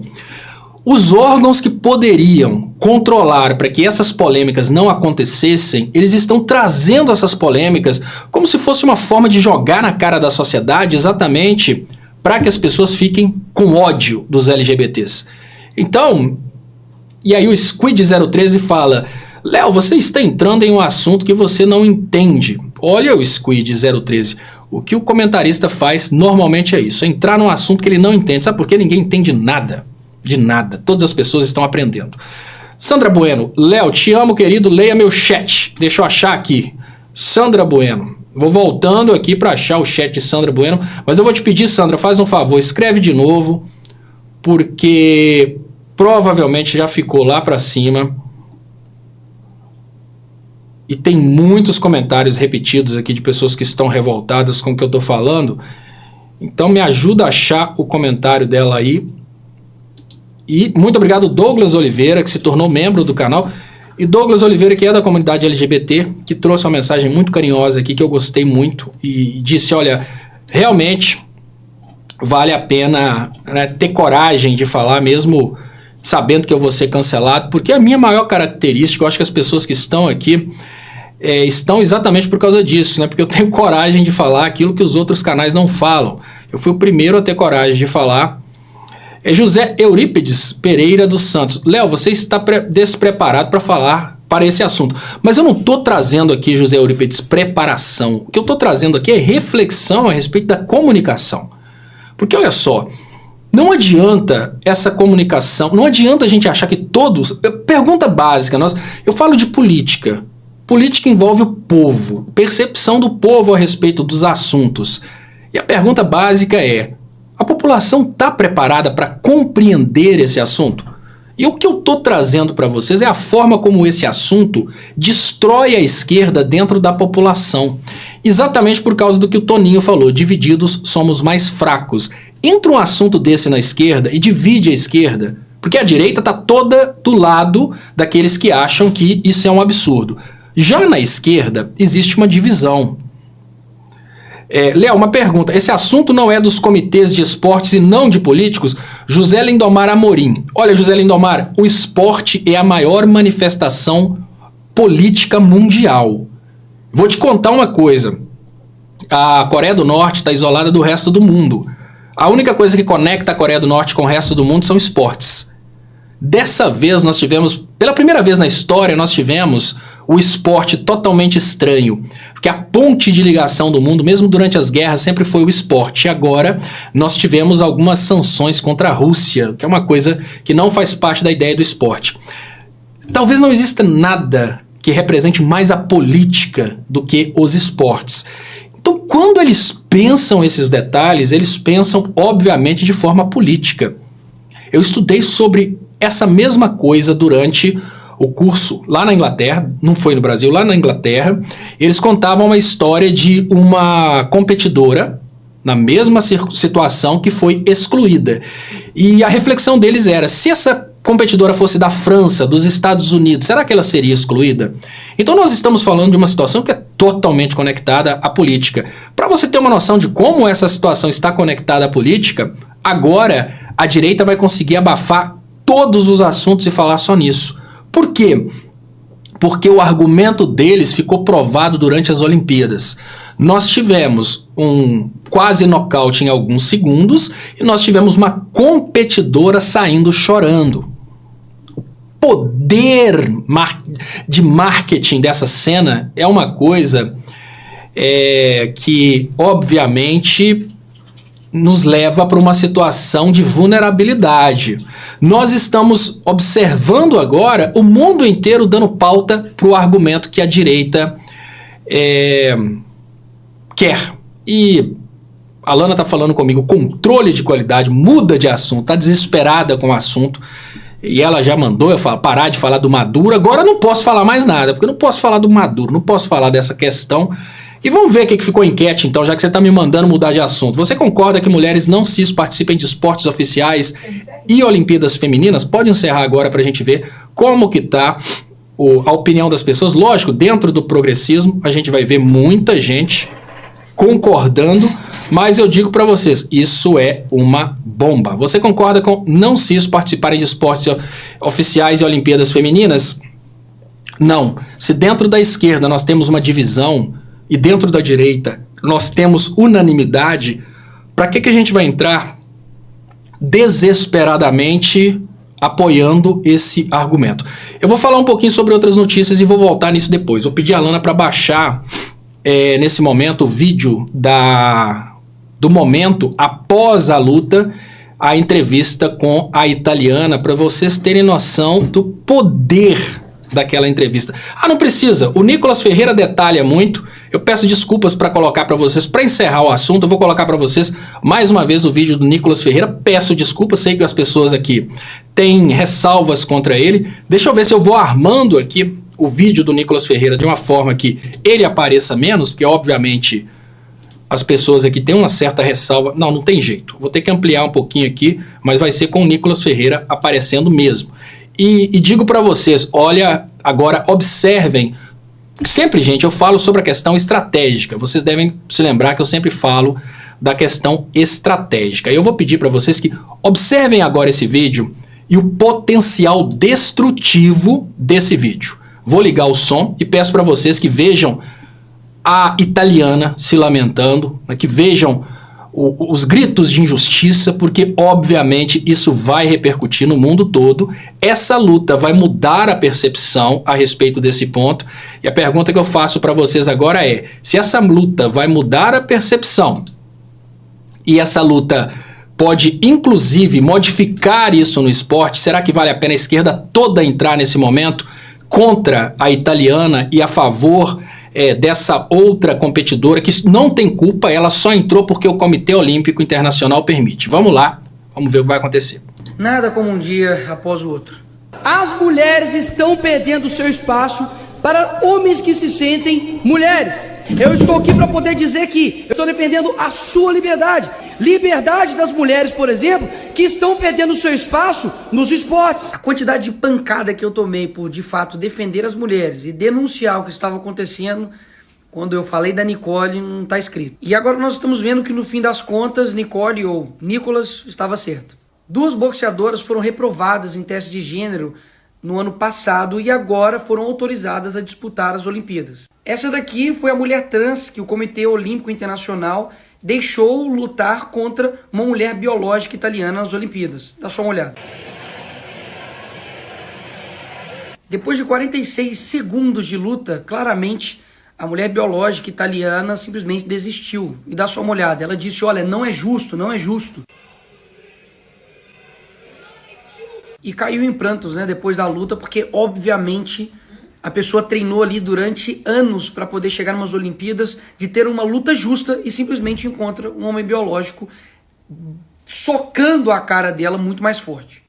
os órgãos que poderiam controlar para que essas polêmicas não acontecessem, eles estão trazendo essas polêmicas como se fosse uma forma de jogar na cara da sociedade exatamente para que as pessoas fiquem com ódio dos LGBTs. Então, e aí o Squid013 fala... Léo, você está entrando em um assunto que você não entende. Olha o Squid 013. O que o comentarista faz normalmente é isso, é entrar num assunto que ele não entende. Sabe por quê? Ninguém entende nada. De nada. Todas as pessoas estão aprendendo. Sandra Bueno. Léo, te amo, querido. Leia meu chat. Deixa eu achar aqui. Sandra Bueno. Vou voltando aqui para achar o chat de Sandra Bueno. Mas eu vou te pedir, Sandra, faz um favor. Escreve de novo. Porque provavelmente já ficou lá para cima. E tem muitos comentários repetidos aqui de pessoas que estão revoltadas com o que eu estou falando. Então me ajuda a achar o comentário dela aí. E muito obrigado Douglas Oliveira, que se tornou membro do canal. E Douglas Oliveira, que é da comunidade LGBT, que trouxe uma mensagem muito carinhosa aqui, que eu gostei muito. E disse, olha, realmente vale a pena, né, ter coragem de falar, mesmo sabendo que eu vou ser cancelado. Porque a minha maior característica, eu acho que as pessoas que estão aqui... estão exatamente por causa disso, né? Porque eu tenho coragem de falar aquilo que os outros canais não falam. Eu fui o primeiro a ter coragem de falar. José Eurípides Pereira dos Santos. Léo, você está despreparado para falar para esse assunto. Mas eu não estou trazendo aqui, José Eurípides, preparação. O que eu estou trazendo aqui é reflexão a respeito da comunicação. Porque olha só, não adianta essa comunicação, não adianta a gente achar que todos... Pergunta básica, eu falo de política. Política envolve o povo, percepção do povo a respeito dos assuntos. E a pergunta básica é, a população está preparada para compreender esse assunto? E o que eu estou trazendo para vocês é a forma como esse assunto destrói a esquerda dentro da população. Exatamente por causa do que o Toninho falou, divididos somos mais fracos. Entra um assunto desse na esquerda e divide a esquerda, porque a direita está toda do lado daqueles que acham que isso é um absurdo. Já na esquerda, existe uma divisão. Léo, uma pergunta. Esse assunto não é dos comitês de esportes e não de políticos? José Lindomar Amorim. Olha, José Lindomar, o esporte é a maior manifestação política mundial. Vou te contar uma coisa. A Coreia do Norte está isolada do resto do mundo. A única coisa que conecta a Coreia do Norte com o resto do mundo são esportes. Dessa vez nós tivemos, pela primeira vez na história, nós tivemos o esporte totalmente estranho, porque a ponte de ligação do mundo, mesmo durante as guerras, sempre foi o esporte. E agora nós tivemos algumas sanções contra a Rússia, que é uma coisa que não faz parte da ideia do esporte. Talvez não exista nada que represente mais a política do que os esportes. Então, quando eles pensam esses detalhes, eles pensam, obviamente, de forma política. Eu estudei sobre essa mesma coisa durante o curso lá na Inglaterra, não foi no Brasil, lá na Inglaterra. Eles contavam uma história de uma competidora na mesma situação que foi excluída. E a reflexão deles era, se essa competidora fosse da França, dos Estados Unidos, será que ela seria excluída? Então nós estamos falando de uma situação que é totalmente conectada à política. Para você ter uma noção de como essa situação está conectada à política, agora a direita vai conseguir abafar todos os assuntos e falar só nisso. Por quê? Porque o argumento deles ficou provado durante as Olimpíadas. Nós tivemos um quase nocaute em alguns segundos e nós tivemos uma competidora saindo chorando. O poder de marketing dessa cena é uma coisa que, obviamente, nos leva para uma situação de vulnerabilidade. Nós estamos observando agora o mundo inteiro dando pauta para o argumento que a direita quer. E a Lana está falando comigo, controle de qualidade, muda de assunto, está desesperada com o assunto. E ela já mandou eu parar de falar do Maduro. Agora eu não posso falar mais nada, porque eu não posso falar do Maduro, não posso falar dessa questão. E vamos ver o que ficou enquete, então, já que você está me mandando mudar de assunto. Você concorda que mulheres não cis participem de esportes oficiais e Olimpíadas femininas? Pode encerrar agora para a gente ver como que está a opinião das pessoas. Lógico, dentro do progressismo, a gente vai ver muita gente concordando, mas eu digo para vocês, isso é uma bomba. Você concorda com não cis participarem de esportes oficiais e Olimpíadas femininas? Não. Se dentro da esquerda nós temos uma divisão e dentro da direita nós temos unanimidade, para que a gente vai entrar desesperadamente apoiando esse argumento? Eu vou falar um pouquinho sobre outras notícias e vou voltar nisso depois. Vou pedir a Lana para baixar nesse momento, o vídeo do momento após a luta, a entrevista com a italiana, para vocês terem noção do poder daquela entrevista. Não precisa, o Nicolas Ferreira detalha muito, eu peço desculpas para colocar para vocês, para encerrar o assunto, eu vou colocar para vocês mais uma vez o vídeo do Nicolas Ferreira, peço desculpas, sei que as pessoas aqui têm ressalvas contra ele, deixa eu ver se eu vou armando aqui o vídeo do Nicolas Ferreira de uma forma que ele apareça menos, porque obviamente as pessoas aqui têm uma certa ressalva, não tem jeito, vou ter que ampliar um pouquinho aqui, mas vai ser com o Nicolas Ferreira aparecendo mesmo. E digo para vocês, olha, agora observem, sempre, gente, eu falo sobre a questão estratégica, vocês devem se lembrar que eu sempre falo da questão estratégica. Eu vou pedir para vocês que observem agora esse vídeo e o potencial destrutivo desse vídeo. Vou ligar o som e peço para vocês que vejam a italiana se lamentando, que vejam os gritos de injustiça, porque obviamente isso vai repercutir no mundo todo. Essa luta vai mudar a percepção a respeito desse ponto, e a pergunta que eu faço para vocês agora é: se essa luta vai mudar a percepção e essa luta pode inclusive modificar isso no esporte, será que vale a pena a esquerda toda entrar nesse momento contra a italiana e a favor dessa outra competidora que não tem culpa, ela só entrou porque o Comitê Olímpico Internacional permite? Vamos lá, vamos ver o que vai acontecer. Nada como um dia após o outro. As mulheres estão perdendo seu espaço para homens que se sentem mulheres. Eu estou aqui para poder dizer que eu estou defendendo a sua liberdade. Liberdade das mulheres, por exemplo, que estão perdendo seu espaço nos esportes. A quantidade de pancada que eu tomei por, de fato, defender as mulheres e denunciar o que estava acontecendo, quando eu falei da Nicole, não está escrito. E agora nós estamos vendo que, no fim das contas, Nicole ou Nicolas estava certo. 2 boxeadoras foram reprovadas em teste de gênero no ano passado e agora foram autorizadas a disputar as Olimpíadas. Essa daqui foi a mulher trans que o Comitê Olímpico Internacional deixou lutar contra uma mulher biológica italiana nas Olimpíadas. Dá só uma olhada. Depois de 46 segundos de luta, claramente a mulher biológica italiana simplesmente desistiu. E dá só uma olhada. Ela disse: olha, não é justo, não é justo. E caiu em prantos, né, depois da luta, porque obviamente a pessoa treinou ali durante anos para poder chegar numas Olimpíadas, de ter uma luta justa, e simplesmente encontra um homem biológico socando a cara dela muito mais forte.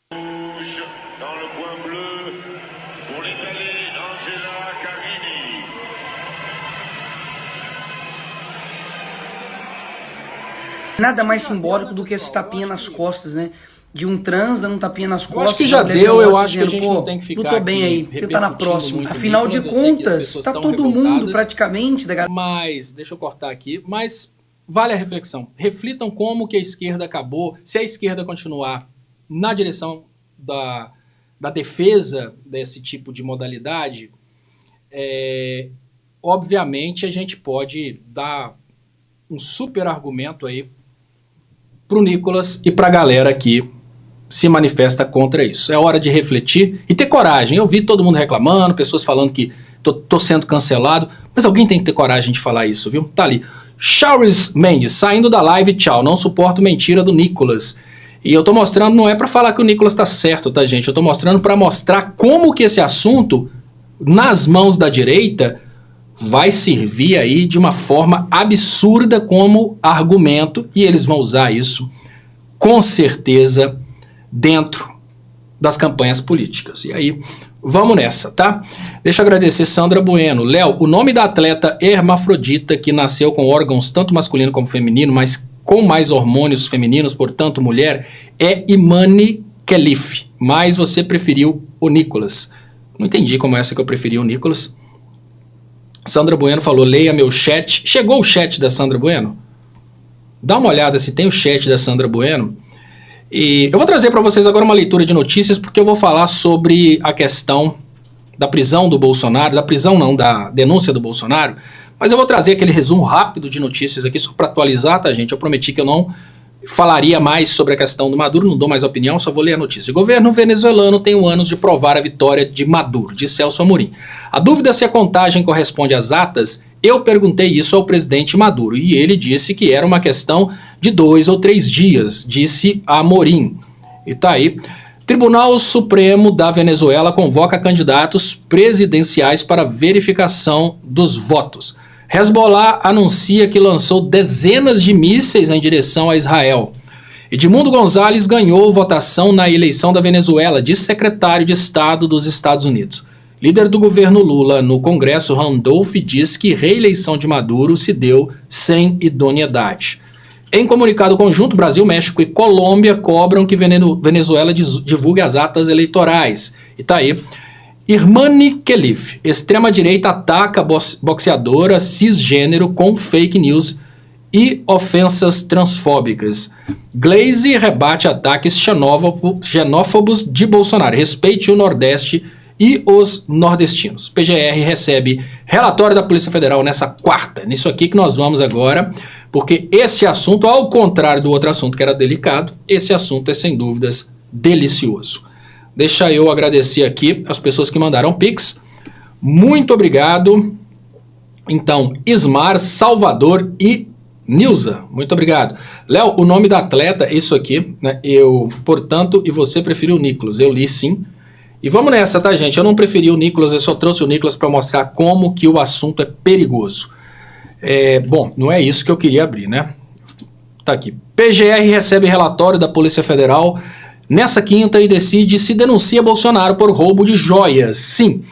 Nada mais simbólico do que esse tapinha nas costas, né? De um trans dando um tapinha nas costas. Eu acho que já deu, eu acho que a gente não tem que ficar. Não tô bem aí, tenta na próxima. Afinal de contas, tá todo mundo praticamente. Mas, deixa eu cortar aqui, mas vale a reflexão. Reflitam como que a esquerda acabou, se a esquerda continuar na direção da defesa desse tipo de modalidade, obviamente a gente pode dar um super argumento aí pro Nicolas e pra galera que se manifesta contra isso. É hora de refletir e ter coragem. Eu vi todo mundo reclamando, pessoas falando que tô sendo cancelado, mas alguém tem que ter coragem de falar isso, viu? Tá ali. Charles Mendes, saindo da live, tchau, não suporto mentira do Nicolas. E eu tô mostrando, não é pra falar que o Nicolas tá certo, tá, gente? Eu tô mostrando pra mostrar como que esse assunto, nas mãos da direita, vai servir aí de uma forma absurda como argumento, e eles vão usar isso, com certeza, dentro das campanhas políticas. E aí, vamos nessa, tá? Deixa eu agradecer Sandra Bueno. Léo, o nome da atleta hermafrodita que nasceu com órgãos tanto masculino como feminino, mas com mais hormônios femininos, portanto mulher, é Imani Khelif, mas você preferiu o Nicolas. Não entendi como é essa que eu preferi o Nicolas. Sandra Bueno falou, leia meu chat. Chegou o chat da Sandra Bueno? Dá uma olhada se tem o chat da Sandra Bueno. E eu vou trazer para vocês agora uma leitura de notícias, porque eu vou falar sobre a questão da prisão do Bolsonaro, da prisão não, da denúncia do Bolsonaro, mas eu vou trazer aquele resumo rápido de notícias aqui, só para atualizar, tá, gente? Eu prometi que eu não falaria mais sobre a questão do Maduro, não dou mais opinião, só vou ler a notícia. O governo venezuelano tem 1 ano de provar a vitória de Maduro, de Celso Amorim. A dúvida se a contagem corresponde às atas Eu perguntei isso ao presidente Maduro e ele disse que era uma questão de 2 ou 3 dias, disse Amorim. E tá aí. Tribunal Supremo da Venezuela convoca candidatos presidenciais para verificação dos votos. Hezbollah anuncia que lançou dezenas de mísseis em direção a Israel. Edmundo Gonzalez ganhou votação na eleição da Venezuela de secretário de Estado dos Estados Unidos. Líder do governo Lula no Congresso, Randolph, diz que reeleição de Maduro se deu sem idoneidade. Em comunicado conjunto, Brasil, México e Colômbia cobram que Venezuela divulgue as atas eleitorais. E tá aí. Irmani Khelif, extrema-direita, ataca boxeadora cisgênero com fake news e ofensas transfóbicas. Glaze rebate ataques xenófobos de Bolsonaro. Respeite o Nordeste e os nordestinos. PGR recebe relatório da Polícia Federal nessa quarta. Nisso aqui que nós vamos agora, porque esse assunto, ao contrário do outro assunto que era delicado, esse assunto é sem dúvidas delicioso. Deixa eu agradecer aqui as pessoas que mandaram Pix. Muito obrigado. Então, Ismar, Salvador e Nilza, muito obrigado. Léo, o nome da atleta, isso aqui, né? Portanto, e você preferiu o Nicolas. Eu li sim. E vamos nessa, tá, gente? Eu não preferi o Nicolas, eu só trouxe o Nicolas para mostrar como que o assunto é perigoso. Bom, não é isso que eu queria abrir, né? Tá aqui. PGR recebe relatório da Polícia Federal nessa quinta e decide se denuncia Bolsonaro por roubo de joias. Sim,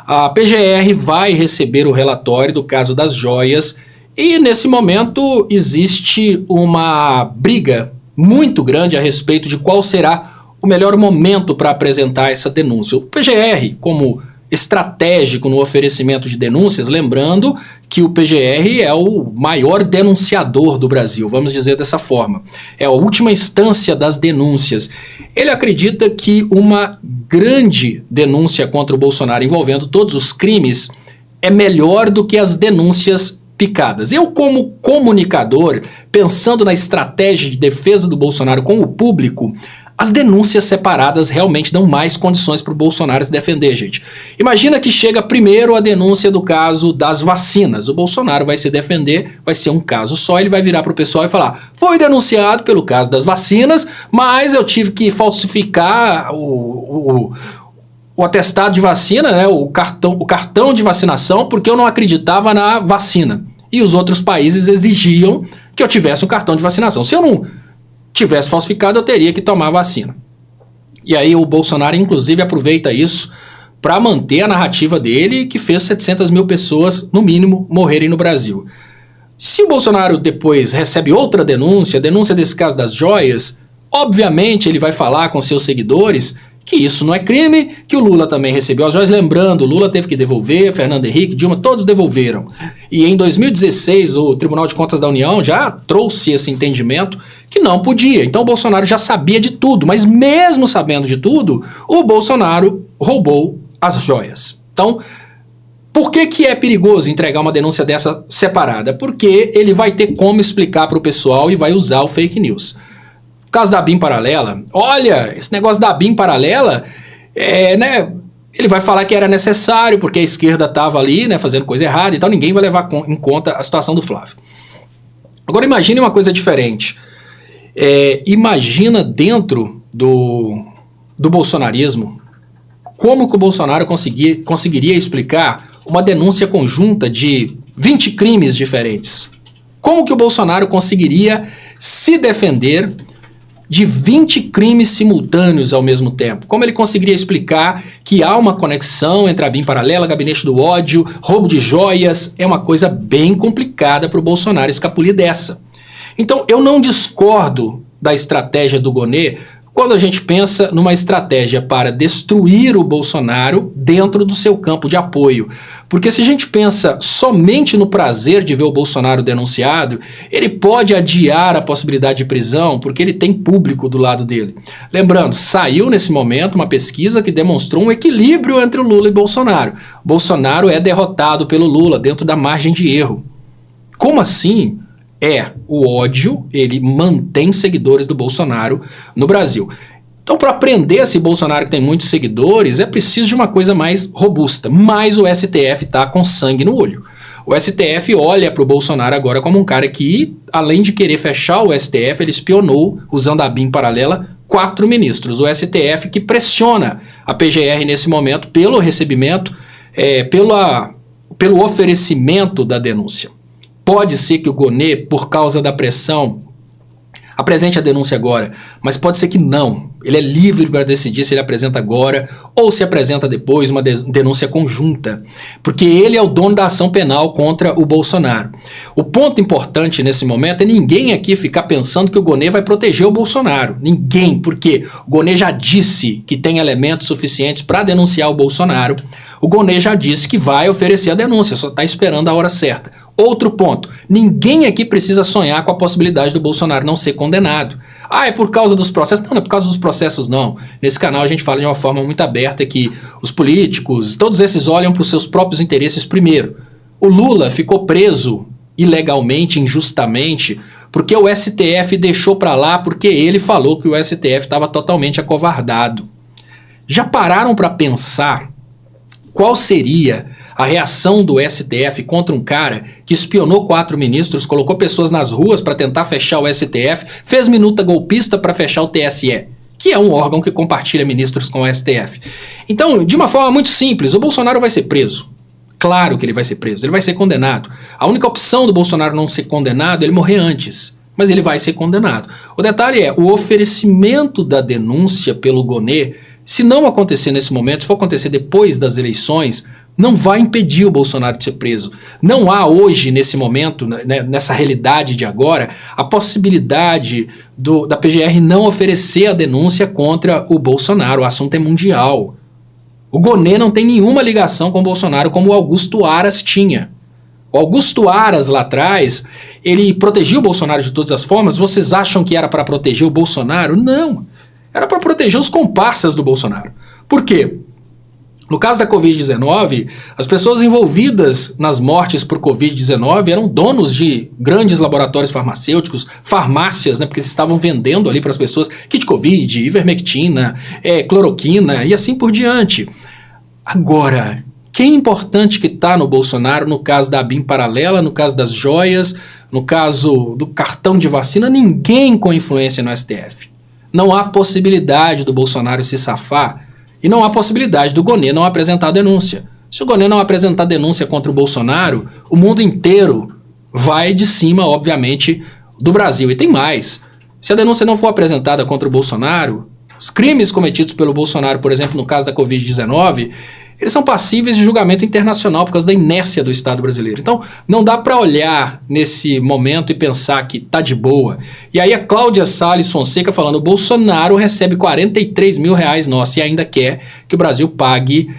a PGR vai receber o relatório do caso das joias e nesse momento existe uma briga muito grande a respeito de qual será o melhor momento para apresentar essa denúncia. O PGR, como estratégico no oferecimento de denúncias, lembrando que o PGR é o maior denunciador do Brasil, vamos dizer dessa forma. É a última instância das denúncias. Ele acredita que uma grande denúncia contra o Bolsonaro envolvendo todos os crimes é melhor do que as denúncias picadas. Eu, como comunicador, pensando na estratégia de defesa do Bolsonaro com o público, as denúncias separadas realmente dão mais condições para o Bolsonaro se defender, gente. Imagina que chega primeiro a denúncia do caso das vacinas. O Bolsonaro vai se defender, vai ser um caso só, ele vai virar para o pessoal e falar: foi denunciado pelo caso das vacinas, mas eu tive que falsificar o atestado de vacina, né, o cartão de vacinação, porque eu não acreditava na vacina. E os outros países exigiam que eu tivesse um cartão de vacinação. Se eu não tivesse falsificado, eu teria que tomar a vacina. E aí o Bolsonaro, inclusive, aproveita isso para manter a narrativa dele, que fez 700 mil pessoas, no mínimo, morrerem no Brasil. Se o Bolsonaro depois recebe outra denúncia desse caso das joias, obviamente ele vai falar com seus seguidores que isso não é crime, que o Lula também recebeu as joias. Lembrando, o Lula teve que devolver, Fernando Henrique, Dilma, todos devolveram. E em 2016, o Tribunal de Contas da União já trouxe esse entendimento que não podia. Então o Bolsonaro já sabia de tudo, mas mesmo sabendo de tudo, o Bolsonaro roubou as joias. Então, por que é perigoso entregar uma denúncia dessa separada? Porque ele vai ter como explicar para o pessoal e vai usar o fake news. No caso da BIM paralela, olha, esse negócio da BIM paralela, ele vai falar que era necessário porque a esquerda estava ali, né, fazendo coisa errada, então ninguém vai levar em conta a situação do Flávio. Agora imagine uma coisa diferente. Imagina dentro do bolsonarismo como que o Bolsonaro conseguiria explicar uma denúncia conjunta de 20 crimes diferentes. Como que o Bolsonaro conseguiria se defender de 20 crimes simultâneos ao mesmo tempo? Como ele conseguiria explicar que há uma conexão entre a BIM paralela, gabinete do ódio, roubo de joias? É uma coisa bem complicada para o Bolsonaro escapulir dessa. Então, eu não discordo da estratégia do Gonê quando a gente pensa numa estratégia para destruir o Bolsonaro dentro do seu campo de apoio. Porque se a gente pensa somente no prazer de ver o Bolsonaro denunciado, ele pode adiar a possibilidade de prisão porque ele tem público do lado dele. Lembrando, saiu nesse momento uma pesquisa que demonstrou um equilíbrio entre o Lula e Bolsonaro. Bolsonaro é derrotado pelo Lula dentro da margem de erro. Como assim? O ódio, ele mantém seguidores do Bolsonaro no Brasil. Então, para prender esse Bolsonaro que tem muitos seguidores, é preciso de uma coisa mais robusta. Mas o STF está com sangue no olho. O STF olha para o Bolsonaro agora como um cara que, além de querer fechar o STF, ele espionou, usando a BIM paralela, 4 ministros. O STF que pressiona a PGR nesse momento pelo recebimento, pelo oferecimento da denúncia. Pode ser que o Gonê, por causa da pressão, apresente a denúncia agora, mas pode ser que não. Ele é livre para decidir se ele apresenta agora ou se apresenta depois uma denúncia conjunta, porque ele é o dono da ação penal contra o Bolsonaro. O ponto importante nesse momento é ninguém aqui ficar pensando que o Gonê vai proteger o Bolsonaro. Ninguém, porque o Gonê já disse que tem elementos suficientes para denunciar o Bolsonaro. O Gonê já disse que vai oferecer a denúncia, só está esperando a hora certa. Outro ponto, ninguém aqui precisa sonhar com a possibilidade do Bolsonaro não ser condenado. Ah, é por causa dos processos? Não é por causa dos processos, não. Nesse canal a gente fala de uma forma muito aberta que os políticos, todos esses olham para os seus próprios interesses primeiro. O Lula ficou preso ilegalmente, injustamente, porque o STF deixou para lá porque ele falou que o STF estava totalmente acovardado. Já pararam para pensar qual seria a reação do STF contra um cara que espionou 4 ministros, colocou pessoas nas ruas para tentar fechar o STF, fez minuta golpista para fechar o TSE, que é um órgão que compartilha ministros com o STF. Então, de uma forma muito simples, o Bolsonaro vai ser preso. Claro que ele vai ser preso, ele vai ser condenado. A única opção do Bolsonaro não ser condenado é ele morrer antes, mas ele vai ser condenado. O detalhe é, o oferecimento da denúncia pelo Gonê, se não acontecer nesse momento, se for acontecer depois das eleições, não vai impedir o Bolsonaro de ser preso. Não há hoje, nesse momento, né, nessa realidade de agora, a possibilidade da PGR não oferecer a denúncia contra o Bolsonaro. O assunto é mundial. O Gonê não tem nenhuma ligação com o Bolsonaro como o Augusto Aras tinha. O Augusto Aras, lá atrás, ele protegia o Bolsonaro de todas as formas. Vocês acham que era para proteger o Bolsonaro? Não. Era para proteger os comparsas do Bolsonaro. Por quê? No caso da Covid-19, as pessoas envolvidas nas mortes por Covid-19 eram donos de grandes laboratórios farmacêuticos, farmácias, né, porque eles estavam vendendo ali para as pessoas kit Covid, ivermectina, cloroquina e assim por diante. Agora, quem é importante que está no Bolsonaro, no caso da BIM paralela, no caso das joias, no caso do cartão de vacina, ninguém com influência no STF. Não há possibilidade do Bolsonaro se safar. E não há possibilidade do Gonê não apresentar denúncia. Se o Gonê não apresentar denúncia contra o Bolsonaro, o mundo inteiro vai de cima, obviamente, do Brasil. E tem mais. Se a denúncia não for apresentada contra o Bolsonaro, os crimes cometidos pelo Bolsonaro, por exemplo, no caso da Covid-19, eles são passíveis de julgamento internacional por causa da inércia do Estado brasileiro. Então, não dá para olhar nesse momento e pensar que tá de boa. E aí a Cláudia Salles Fonseca falando, o Bolsonaro recebe 43 mil reais, nossa, e ainda quer que o Brasil pague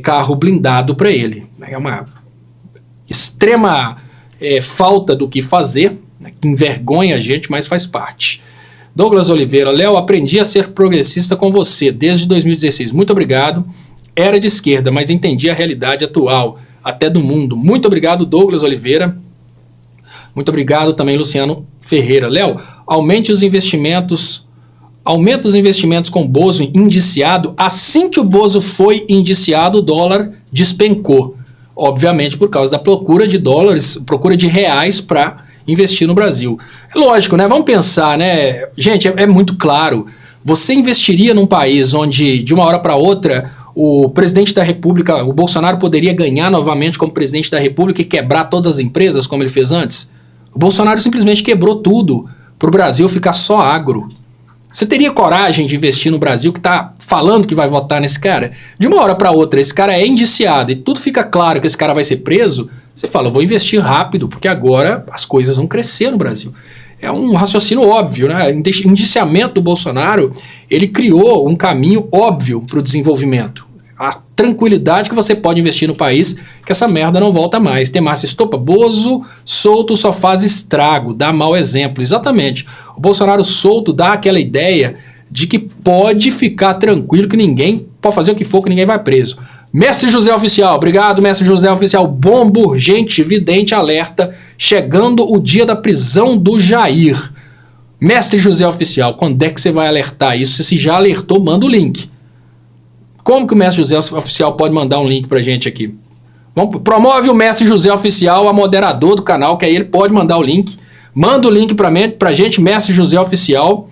carro blindado para ele. É uma extrema falta do que fazer, né, que envergonha a gente, mas faz parte. Douglas Oliveira, Léo, aprendi a ser progressista com você desde 2016. Muito obrigado. Era de esquerda, mas entendi a realidade atual, até do mundo. Muito obrigado, Douglas Oliveira. Muito obrigado também, Luciano Ferreira. Léo, aumente os investimentos. Aumenta os investimentos com o Bozo indiciado. Assim que o Bozo foi indiciado, o dólar despencou. Obviamente por causa da procura de dólares, procura de reais para investir no Brasil. É lógico, né? Vamos pensar, né? Gente, é muito claro. Você investiria num país onde, de uma hora para outra, o presidente da República, o Bolsonaro poderia ganhar novamente como presidente da República e quebrar todas as empresas como ele fez antes? O Bolsonaro simplesmente quebrou tudo para o Brasil ficar só agro. Você teria coragem de investir no Brasil que está falando que vai votar nesse cara? De uma hora para outra, esse cara é indiciado e tudo fica claro que esse cara vai ser preso, você fala, eu vou investir rápido, porque agora as coisas vão crescer no Brasil. É um raciocínio óbvio, né? O indiciamento do Bolsonaro, ele criou um caminho óbvio para o desenvolvimento. A tranquilidade que você pode investir no país, que essa merda não volta mais. Tem Márcia Estopa, Bozo solto só faz estrago, dá mau exemplo. Exatamente. O Bolsonaro solto dá aquela ideia de que pode ficar tranquilo, que ninguém pode fazer o que for, que ninguém vai preso. Mestre José Oficial, obrigado, Mestre José Oficial. Bomba urgente, vidente, alerta. Chegando o dia da prisão do Jair. Mestre José Oficial, quando é que você vai alertar isso? Se já alertou, manda o link. Como que o Mestre José Oficial pode mandar um link pra gente aqui? Promove o Mestre José Oficial, a moderador do canal, que aí ele pode mandar o link. Manda o link pra gente, Mestre José Oficial,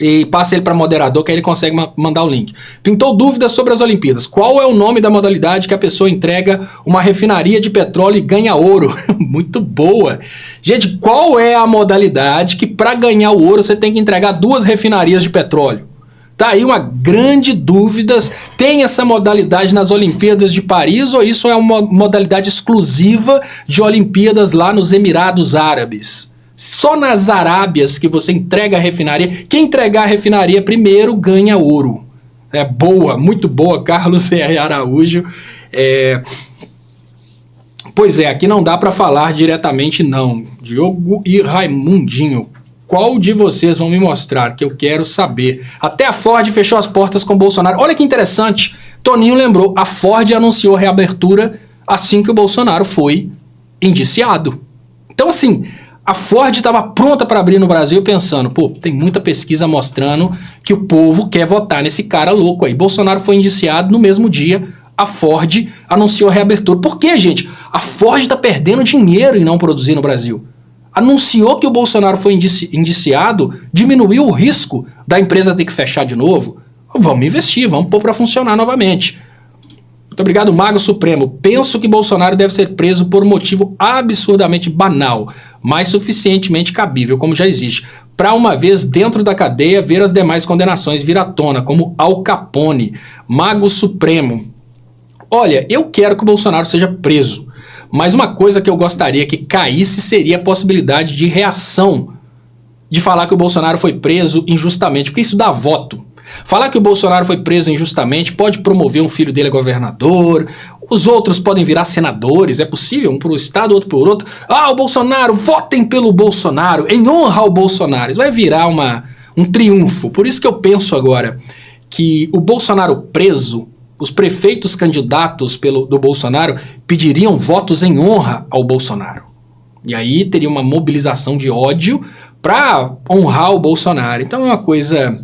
e passa ele para moderador, que aí ele consegue mandar o link. Pintou dúvidas sobre as Olimpíadas. Qual é o nome da modalidade que a pessoa entrega uma refinaria de petróleo e ganha ouro? Muito boa. Gente, qual é a modalidade que para ganhar o ouro você tem que entregar 2 refinarias de petróleo? Tá aí uma grande dúvida. Tem essa modalidade nas Olimpíadas de Paris ou isso é uma modalidade exclusiva de Olimpíadas lá nos Emirados Árabes? Só nas Arábias que você entrega a refinaria. Quem entregar a refinaria primeiro ganha ouro. É boa, muito boa, Carlos R. Araújo. Pois é, aqui não dá para falar diretamente não. Diogo e Raimundinho. Qual de vocês vão me mostrar que eu quero saber? Até a Ford fechou as portas com o Bolsonaro. Olha que interessante. Toninho lembrou, a Ford anunciou reabertura assim que o Bolsonaro foi indiciado. Então assim, a Ford estava pronta para abrir no Brasil pensando, pô, tem muita pesquisa mostrando que o povo quer votar nesse cara louco aí. Bolsonaro foi indiciado no mesmo dia, a Ford anunciou reabertura. Por quê, gente? A Ford está perdendo dinheiro em não produzir no Brasil. Anunciou que o Bolsonaro foi indiciado, diminuiu o risco da empresa ter que fechar de novo. Vamos investir, vamos pôr para funcionar novamente. Muito obrigado, Mago Supremo. Penso que Bolsonaro deve ser preso por um motivo absurdamente banal, mas suficientemente cabível, como já existe, para uma vez dentro da cadeia ver as demais condenações vir à tona, como Al Capone. Mago Supremo. Olha, eu quero que o Bolsonaro seja preso, mas uma coisa que eu gostaria que caísse seria a possibilidade de reação, de falar que o Bolsonaro foi preso injustamente, porque isso dá voto. Falar que o Bolsonaro foi preso injustamente pode promover um filho dele a governador, os outros podem virar senadores, é possível, um por um estado, outro por outro. Ah, o Bolsonaro, votem pelo Bolsonaro, em honra ao Bolsonaro. Isso vai virar um triunfo. Por isso que eu penso agora que o Bolsonaro preso, os prefeitos candidatos do Bolsonaro pediriam votos em honra ao Bolsonaro. E aí teria uma mobilização de ódio para honrar o Bolsonaro. Então é uma coisa...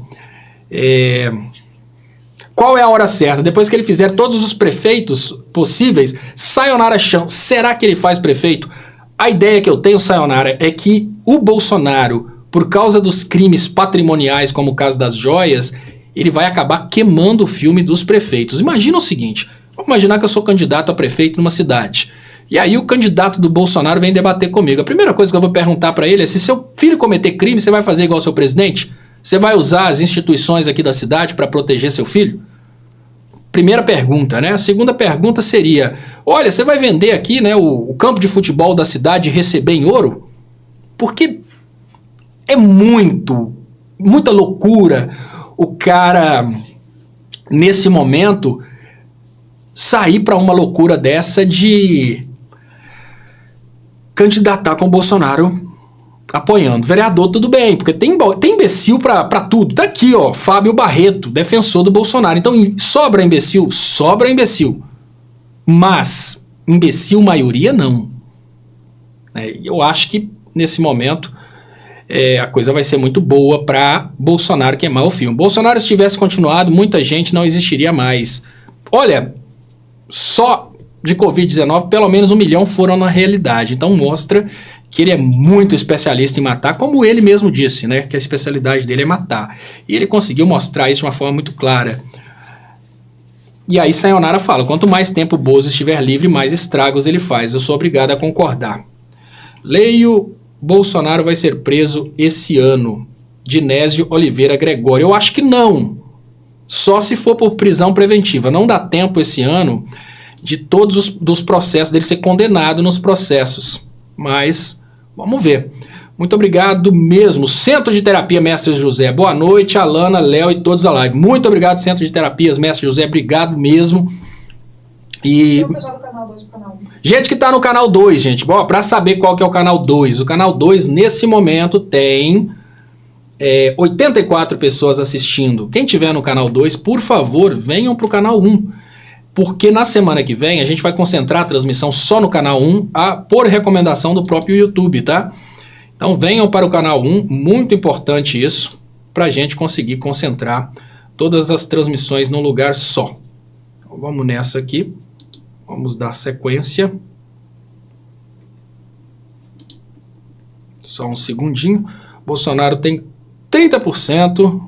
Qual é a hora certa? Depois que ele fizer todos os prefeitos possíveis, Sayonara Chan, será que ele faz prefeito? A ideia que eu tenho, Sayonara, é que o Bolsonaro, por causa dos crimes patrimoniais, como o caso das joias, ele vai acabar queimando o filme dos prefeitos. Imagina o seguinte, vamos imaginar que eu sou candidato a prefeito numa cidade. E aí o candidato do Bolsonaro vem debater comigo. A primeira coisa que eu vou perguntar para ele é se seu filho cometer crime, você vai fazer igual ao seu presidente? Você vai usar as instituições aqui da cidade para proteger seu filho? Primeira pergunta, né? A segunda pergunta seria, olha, você vai vender aqui, né, o campo de futebol da cidade e receber em ouro? Porque é muita loucura o cara, nesse momento, sair para uma loucura dessa de candidatar com o Bolsonaro apoiando. Vereador, tudo bem, porque tem imbecil pra tudo. Tá aqui, ó, Fábio Barreto, defensor do Bolsonaro. Então, sobra imbecil? Sobra imbecil. Mas, imbecil maioria, não. Eu acho que, nesse momento, a coisa vai ser muito boa pra Bolsonaro queimar o filme. Bolsonaro, se tivesse continuado, muita gente não existiria mais. Olha, só de Covid-19, pelo menos 1 milhão foram na realidade. Então, mostra que ele é muito especialista em matar, como ele mesmo disse, né, que a especialidade dele é matar. E ele conseguiu mostrar isso de uma forma muito clara. E aí Sayonara fala, quanto mais tempo o Bozo estiver livre, mais estragos ele faz. Eu sou obrigado a concordar. Leio, Bolsonaro vai ser preso esse ano. Dinésio Oliveira Gregório. Eu acho que não. Só se for por prisão preventiva. Não dá tempo esse ano de todos os processos, dele ser condenado nos processos. Mas, vamos ver. Muito obrigado mesmo. Centro de Terapia Mestre José. Boa noite, Alana, Léo e todos da live. Muito obrigado, Centro de Terapias Mestre José. Obrigado mesmo. E o pessoal do canal 2 pro canal 1. Gente que tá no canal 2, gente. Bom, pra saber qual que é o canal 2. O canal 2, nesse momento, tem 84 pessoas assistindo. Quem tiver no canal 2, por favor, venham pro canal 1. Porque na semana que vem a gente vai concentrar a transmissão só no canal 1, por recomendação do próprio YouTube, tá? Então venham para o canal 1, muito importante isso, para a gente conseguir concentrar todas as transmissões num lugar só. Então, vamos nessa aqui. Vamos dar sequência. Só um segundinho. Bolsonaro tem 30%,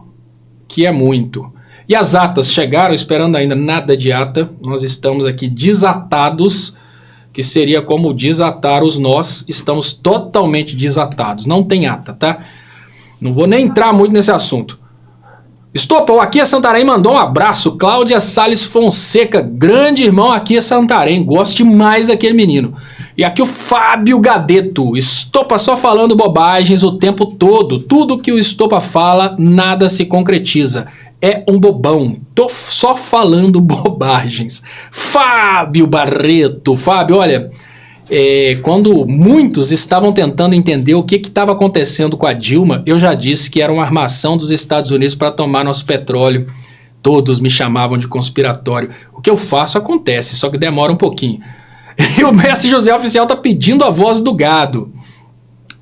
que é muito. E as atas chegaram, esperando ainda nada de ata. Nós estamos aqui desatados, que seria como desatar os nós. Estamos totalmente desatados. Não tem ata, tá? Não vou nem entrar muito nesse assunto. Estopa, o Aqui é Santarém mandou um abraço. Cláudia Salles Fonseca, grande irmão Aqui é Santarém. Gosto demais daquele menino. E aqui o Fábio Gadeto. Estopa só falando bobagens o tempo todo. Tudo que o Estopa fala, nada se concretiza. É um bobão. Tô só falando bobagens. Fábio Barreto. Fábio, olha, quando muitos estavam tentando entender o que estava acontecendo com a Dilma, eu já disse que era uma armação dos Estados Unidos para tomar nosso petróleo. Todos me chamavam de conspiratório. O que eu faço acontece, só que demora um pouquinho. E o mestre José Oficial tá pedindo a voz do gado.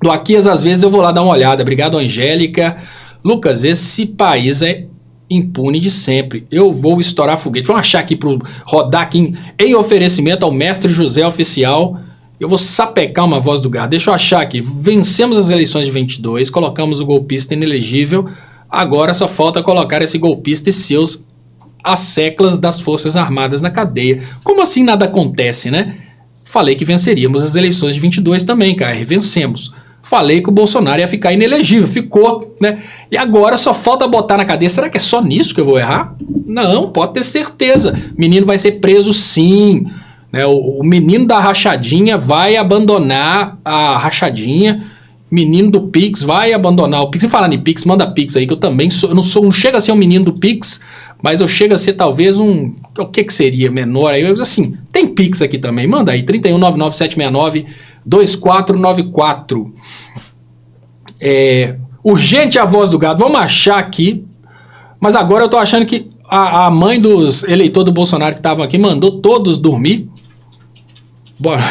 Do Aqui, às vezes eu vou lá dar uma olhada. Obrigado, Angélica. Lucas, esse país é impune de sempre. Eu vou estourar foguete. Vamos achar aqui para rodar aqui em oferecimento ao mestre José Oficial. Eu vou sapecar uma voz do gado. Deixa eu achar aqui. Vencemos as eleições de 22, colocamos o golpista inelegível. Agora só falta colocar esse golpista e seus asseclas das Forças Armadas na cadeia. Como assim nada acontece, né? Falei que venceríamos as eleições de 22 também, cara. Vencemos. Falei que o Bolsonaro ia ficar inelegível. Ficou, né? E agora só falta botar na cadeia. Será que é só nisso que eu vou errar? Não, pode ter certeza. Menino vai ser preso sim. Né? O menino da rachadinha vai abandonar a rachadinha. Menino do Pix vai abandonar o Pix. Se falar em Pix, manda Pix aí, que eu também sou. Eu não chego a ser um menino do Pix, mas eu chego a ser talvez um... O que seria menor aí? Assim, tem Pix aqui também. Manda aí, 31997692494. Urgente a voz do gado. Vamos achar aqui. Mas agora eu tô achando que a mãe dos eleitores do Bolsonaro que estavam aqui mandou todos dormir. Bora.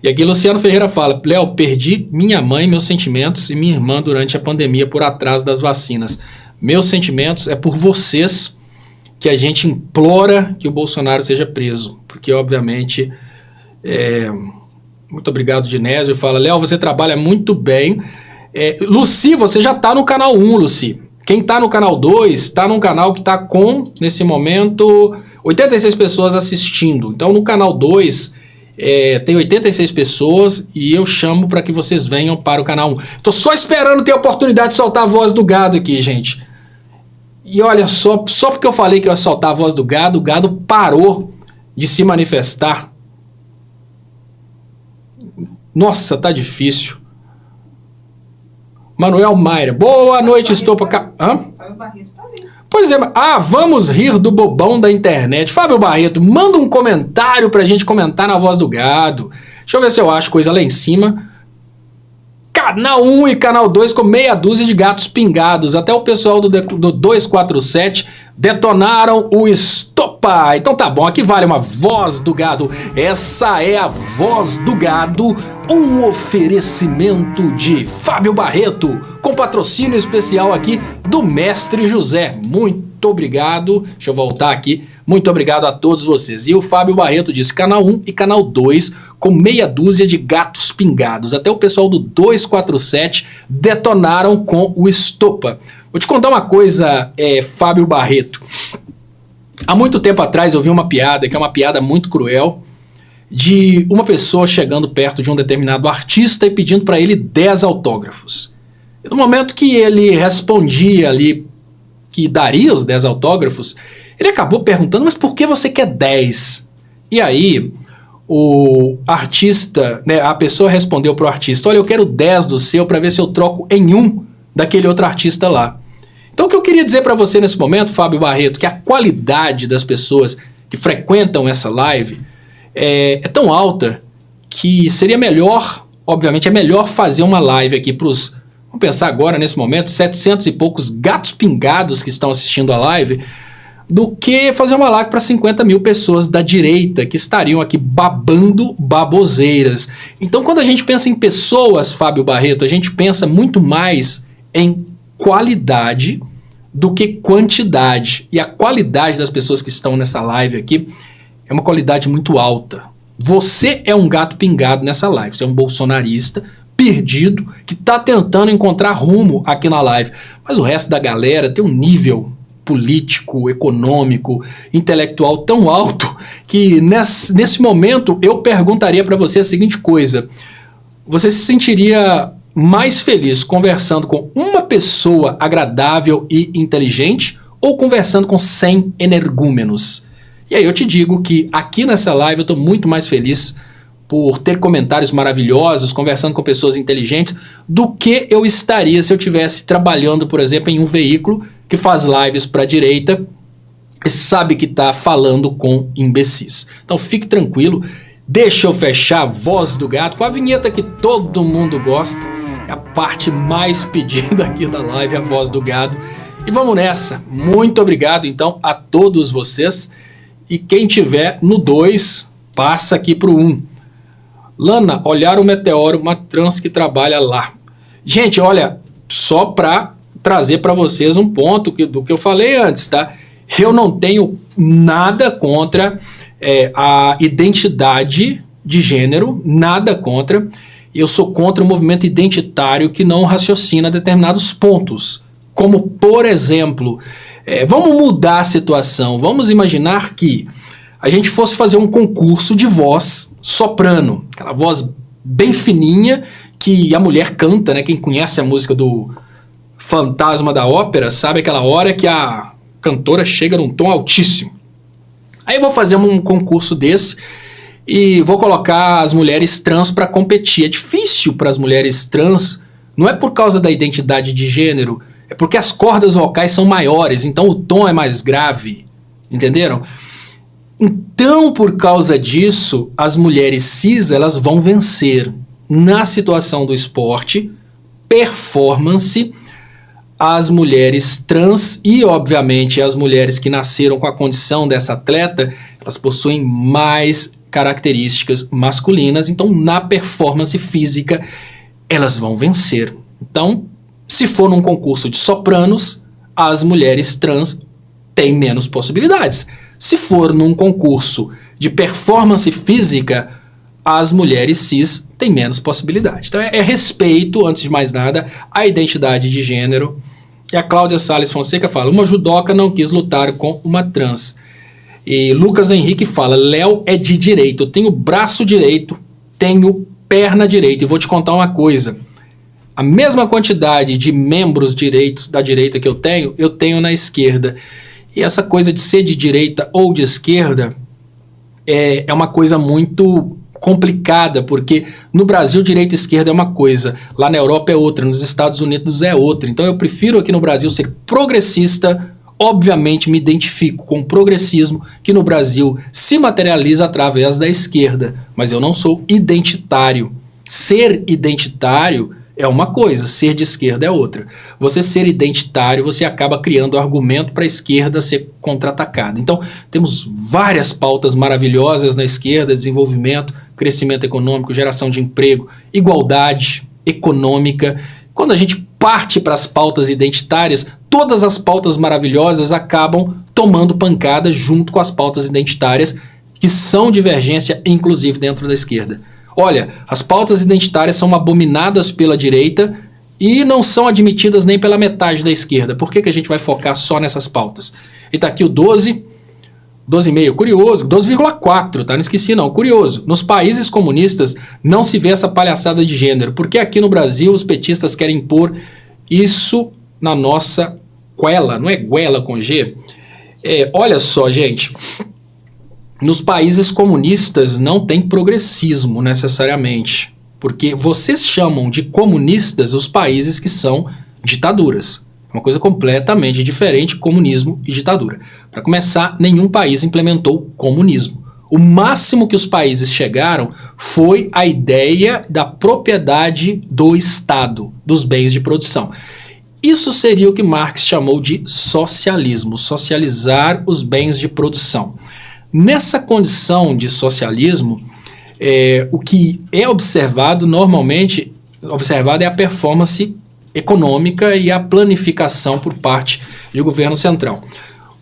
E aqui Luciano Ferreira fala: Léo, perdi minha mãe, meus sentimentos e minha irmã durante a pandemia por atraso das vacinas. Meus sentimentos é por vocês que a gente implora que o Bolsonaro seja preso. Porque, obviamente, muito obrigado, Dinésio. Fala: Léo, você trabalha muito bem. Luci, você já está no canal 1, Luci. Quem está no canal 2 está num canal que está com, nesse momento, 86 pessoas assistindo. Então, no canal 2... tem 86 pessoas e eu chamo para que vocês venham para o canal 1. Tô só esperando ter a oportunidade de soltar a voz do gado aqui, gente. E olha só porque eu falei que eu ia soltar a voz do gado, o gado parou de se manifestar. Nossa, tá difícil. Manuel Maia, boa noite, estou para... Hã? Pois é, vamos rir do bobão da internet. Fábio Barreto, manda um comentário pra gente comentar na voz do gado. Deixa eu ver se eu acho coisa lá em cima. Canal 1 e Canal 2 com meia dúzia de gatos pingados. Até o pessoal do 247 detonaram o Estopa. Então tá bom, aqui vale uma voz do gado. Essa é a voz do gado, um oferecimento de Fábio Barreto, com patrocínio especial aqui do Mestre José. Muito obrigado. Deixa eu voltar aqui. Muito obrigado a todos vocês. E o Fábio Barreto disse: Canal 1 e Canal 2 com meia dúzia de gatos pingados. Até o pessoal do 247 detonaram com o Estopa. Vou te contar uma coisa, Fábio Barreto. Há muito tempo atrás eu vi uma piada, que é uma piada muito cruel, de uma pessoa chegando perto de um determinado artista e pedindo para ele 10 autógrafos. E no momento que ele respondia ali que daria os 10 autógrafos, ele acabou perguntando: mas por que você quer 10? E aí o artista, né, a pessoa respondeu pro artista: olha, eu quero 10 do seu para ver se eu troco em um daquele outro artista lá. Então o que eu queria dizer para você nesse momento, Fábio Barreto, que a qualidade das pessoas que frequentam essa live é tão alta que seria melhor, obviamente é melhor fazer uma live aqui para os, vamos pensar agora nesse momento, 700 e poucos gatos pingados que estão assistindo a live, do que fazer uma live para 50 mil pessoas da direita que estariam aqui babando baboseiras. Então quando a gente pensa em pessoas, Fábio Barreto, a gente pensa muito mais em qualidade do que quantidade. E a qualidade das pessoas que estão nessa live aqui é uma qualidade muito alta. Você é um gato pingado nessa live. Você é um bolsonarista perdido que está tentando encontrar rumo aqui na live. Mas o resto da galera tem um nível político, econômico, intelectual tão alto que nesse momento eu perguntaria para você a seguinte coisa: você se sentiria mais feliz conversando com uma pessoa agradável e inteligente ou conversando com 100 energúmenos? E aí eu te digo que aqui nessa live eu estou muito mais feliz por ter comentários maravilhosos, conversando com pessoas inteligentes, do que eu estaria se eu estivesse trabalhando, por exemplo, em um veículo que faz lives para a direita e sabe que está falando com imbecis. Então fique tranquilo, deixa eu fechar a voz do gato com a vinheta que todo mundo gosta. É a parte mais pedida aqui da live, a voz do gado. E vamos nessa. Muito obrigado, então, a todos vocês. E quem tiver no 2, passa aqui pro 1. Lana, olhar o meteoro, uma trans que trabalha lá. Gente, olha, só para trazer para vocês um ponto do que eu falei antes, tá? Eu não tenho nada contra a identidade de gênero, nada contra. Eu sou contra o movimento identitário que não raciocina determinados pontos. Como, por exemplo, vamos mudar a situação. Vamos imaginar que a gente fosse fazer um concurso de voz soprano, aquela voz bem fininha que a mulher canta, né? Quem conhece a música do Fantasma da Ópera sabe aquela hora que a cantora chega num tom altíssimo. Aí eu vou fazer um concurso desse e vou colocar as mulheres trans para competir. É difícil para as mulheres trans, não é por causa da identidade de gênero, é porque as cordas vocais são maiores, então o tom é mais grave, entenderam? Então, por causa disso, as mulheres cis, elas vão vencer. Na situação do esporte, performance, as mulheres trans e, obviamente, as mulheres que nasceram com a condição dessa atleta, elas possuem mais características masculinas, então na performance física elas vão vencer. Então, se for num concurso de sopranos, as mulheres trans têm menos possibilidades. Se for num concurso de performance física, as mulheres cis têm menos possibilidade. Então é respeito, antes de mais nada, à identidade de gênero. E a Cláudia Salles Fonseca fala: uma judoca não quis lutar com uma trans. E Lucas Henrique fala: Léo é de direito, eu tenho braço direito, tenho perna direita. E vou te contar uma coisa: a mesma quantidade de membros direitos da direita que eu tenho na esquerda. E essa coisa de ser de direita ou de esquerda é uma coisa muito complicada, porque no Brasil direita e esquerda é uma coisa, lá na Europa é outra, nos Estados Unidos é outra. Então eu prefiro aqui no Brasil ser progressista. Obviamente me identifico com o progressismo que no Brasil se materializa através da esquerda, mas eu não sou identitário. Ser identitário é uma coisa, ser de esquerda é outra. Você ser identitário, você acaba criando argumento para a esquerda ser contra-atacada. Então, temos várias pautas maravilhosas na esquerda: desenvolvimento, crescimento econômico, geração de emprego, igualdade econômica. Quando a gente parte para as pautas identitárias, todas as pautas maravilhosas acabam tomando pancada junto com as pautas identitárias, que são divergência, inclusive dentro da esquerda. Olha, as pautas identitárias são abominadas pela direita e não são admitidas nem pela metade da esquerda. Por que a gente vai focar só nessas pautas? E tá aqui o 12,5, curioso, 12,4, tá? Não esqueci não, curioso. Nos países comunistas não se vê essa palhaçada de gênero, porque aqui no Brasil os petistas querem impor isso na nossa goela, não é goela com G? Olha só, gente, nos países comunistas não tem progressismo necessariamente, porque vocês chamam de comunistas os países que são ditaduras. Uma coisa completamente diferente, comunismo e ditadura. Para começar, nenhum país implementou comunismo. O máximo que os países chegaram foi a ideia da propriedade do Estado, dos bens de produção. Isso seria o que Marx chamou de socialismo, socializar os bens de produção. Nessa condição de socialismo, o que é observado normalmente, é a performance econômica e a planificação por parte de governo central.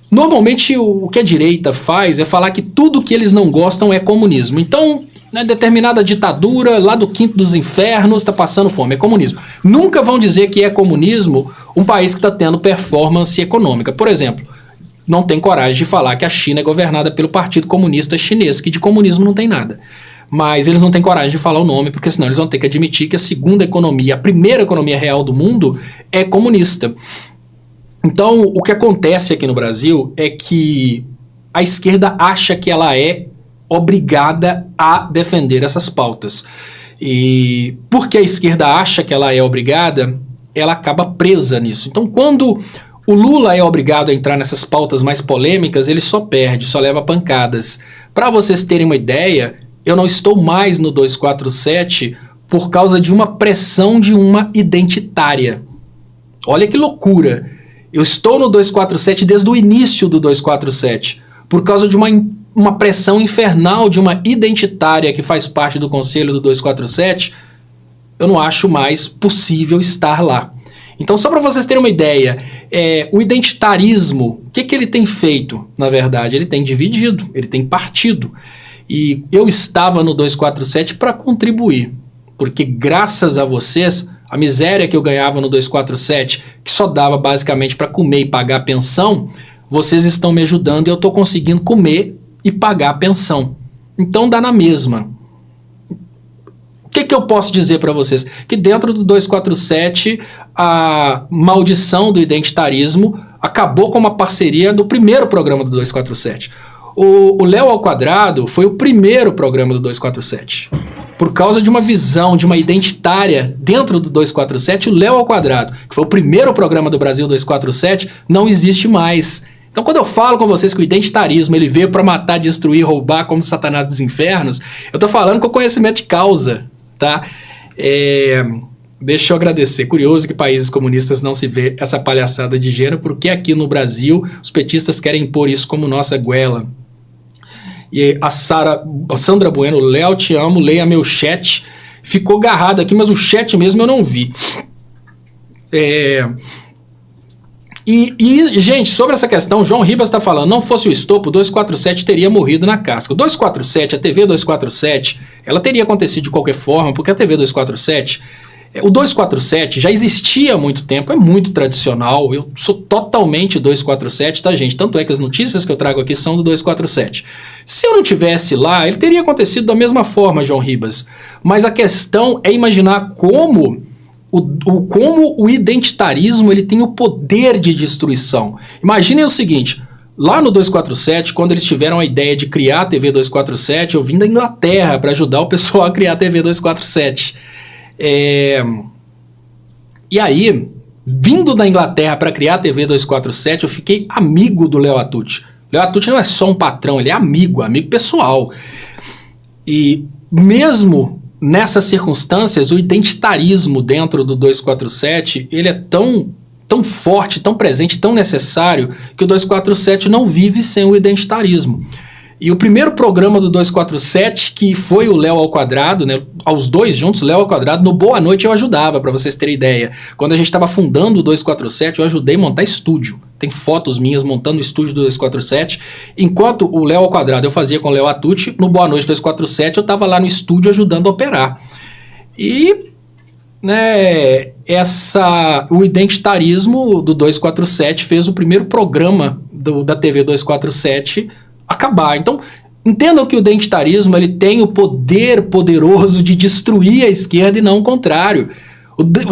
Normalmente o que a direita faz é falar que tudo que eles não gostam é comunismo. Então, né, determinada ditadura lá do quinto dos infernos está passando fome, é comunismo. Nunca vão dizer que é comunismo um país que está tendo performance econômica. Por exemplo, não tem coragem de falar que a China é governada pelo Partido Comunista Chinês, que de comunismo não tem nada. Mas eles não têm coragem de falar o nome, porque senão eles vão ter que admitir que a segunda economia, a primeira economia real do mundo é comunista. Então, o que acontece aqui no Brasil é que a esquerda acha que ela é obrigada a defender essas pautas. E porque a esquerda acha que ela é obrigada, ela acaba presa nisso. Então, quando o Lula é obrigado a entrar nessas pautas mais polêmicas, ele só perde, só leva pancadas. Para vocês terem uma ideia, eu não estou mais no 247 por causa de uma pressão de uma identitária. Olha que loucura! Eu estou no 247 desde o início do 247, por causa de uma pressão infernal de uma identitária que faz parte do conselho do 247, eu não acho mais possível estar lá. Então, só para vocês terem uma ideia, o identitarismo, o que ele tem feito? Na verdade, ele tem dividido, ele tem partido. E eu estava no 247 para contribuir, porque graças a vocês, a miséria que eu ganhava no 247, que só dava basicamente para comer e pagar a pensão, vocês estão me ajudando e eu estou conseguindo comer e pagar a pensão. Então dá na mesma. O que eu posso dizer para vocês? Que dentro do 247, a maldição do identitarismo acabou com uma parceria do primeiro programa do 247. O Léo ao Quadrado foi o primeiro programa do 247. Por causa de uma visão, de uma identitária dentro do 247, o Léo ao Quadrado, que foi o primeiro programa do Brasil 247, não existe mais. Então, quando eu falo com vocês que o identitarismo ele veio para matar, destruir, roubar como Satanás dos infernos, eu estou falando com conhecimento de causa, tá? Deixa eu agradecer. Curioso que países comunistas não se vê essa palhaçada de gênero, porque aqui no Brasil os petistas querem impor isso como nossa goela. E a Sandra Bueno, Léo, te amo, leia meu chat. Ficou agarrado aqui, mas o chat mesmo eu não vi. Gente, sobre essa questão, João Ribas está falando, não fosse o estopo, o 247 teria morrido na casca. O 247, a TV 247, ela teria acontecido de qualquer forma, porque a TV 247... O 247 já existia há muito tempo, é muito tradicional, eu sou totalmente 247, tá, gente? Tanto é que as notícias que eu trago aqui são do 247. Se eu não tivesse lá, ele teria acontecido da mesma forma, João Ribas. Mas a questão é imaginar como o identitarismo ele tem o poder de destruição. Imaginem o seguinte, lá no 247, quando eles tiveram a ideia de criar a TV 247, eu vim da Inglaterra para ajudar o pessoal a criar a TV 247. E aí, vindo da Inglaterra para criar a TV 247, eu fiquei amigo do Léo Atucci. Léo Atucci não é só um patrão, ele é amigo pessoal. E mesmo nessas circunstâncias, o identitarismo dentro do 247, ele é tão forte, tão presente, tão necessário, que o 247 não vive sem o identitarismo. E o primeiro programa do 247, que foi o Léo ao Quadrado, né, aos dois juntos, Léo ao Quadrado, no Boa Noite eu ajudava, para vocês terem ideia. Quando a gente estava fundando o 247, eu ajudei a montar estúdio. Tem fotos minhas montando o estúdio do 247. Enquanto o Léo ao Quadrado eu fazia com o Léo Atucci, no Boa Noite 247 eu estava lá no estúdio ajudando a operar. E né, o identitarismo do 247 fez o primeiro programa da TV 247 acabar. Então, entendam que o identitarismo ele tem o poder poderoso de destruir a esquerda e não o contrário.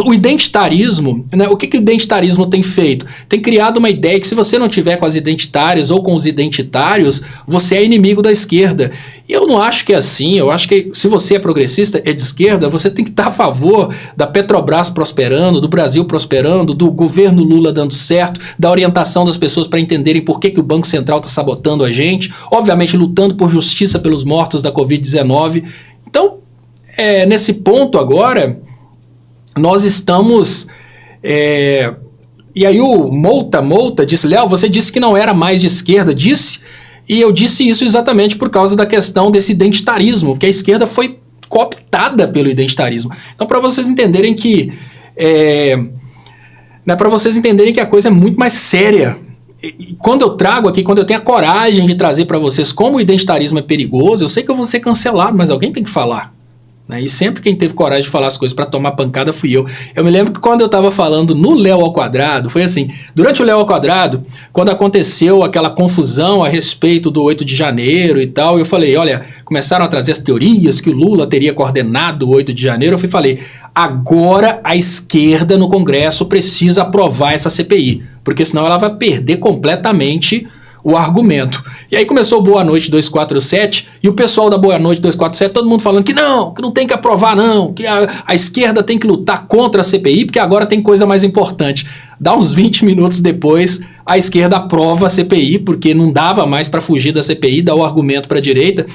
O identitarismo, né, o que o identitarismo tem feito? Tem criado uma ideia que se você não tiver com as identitárias ou com os identitários, você é inimigo da esquerda. E eu não acho que é assim, eu acho que se você é progressista, é de esquerda, você tem que estar a favor da Petrobras prosperando, do Brasil prosperando, do governo Lula dando certo, da orientação das pessoas para entenderem por que o Banco Central está sabotando a gente, obviamente lutando por justiça pelos mortos da Covid-19. Então, nesse ponto agora, nós estamos... E aí o Mouta disse, Léo, você disse que não era mais de esquerda, disse... E eu disse isso exatamente por causa da questão desse identitarismo, que a esquerda foi cooptada pelo identitarismo. Então, para vocês entenderem que Né, para vocês entenderem que a coisa é muito mais séria. E quando eu trago aqui, quando eu tenho a coragem de trazer para vocês como o identitarismo é perigoso, eu sei que eu vou ser cancelado, mas alguém tem que falar. Né? E sempre quem teve coragem de falar as coisas para tomar pancada fui eu. Eu me lembro que quando eu estava falando no Léo ao Quadrado, foi assim, durante o Léo ao Quadrado, quando aconteceu aquela confusão a respeito do 8 de janeiro e tal, eu falei, olha, começaram a trazer as teorias que o Lula teria coordenado o 8 de janeiro, eu falei, agora a esquerda no Congresso precisa aprovar essa CPI, porque senão ela vai perder completamente o argumento. E aí começou o Boa Noite 247, e o pessoal da Boa Noite 247, todo mundo falando que não tem que aprovar não, que a esquerda tem que lutar contra a CPI, porque agora tem coisa mais importante. Dá uns 20 minutos depois, a esquerda aprova a CPI, porque não dava mais para fugir da CPI, dá o argumento para a direita.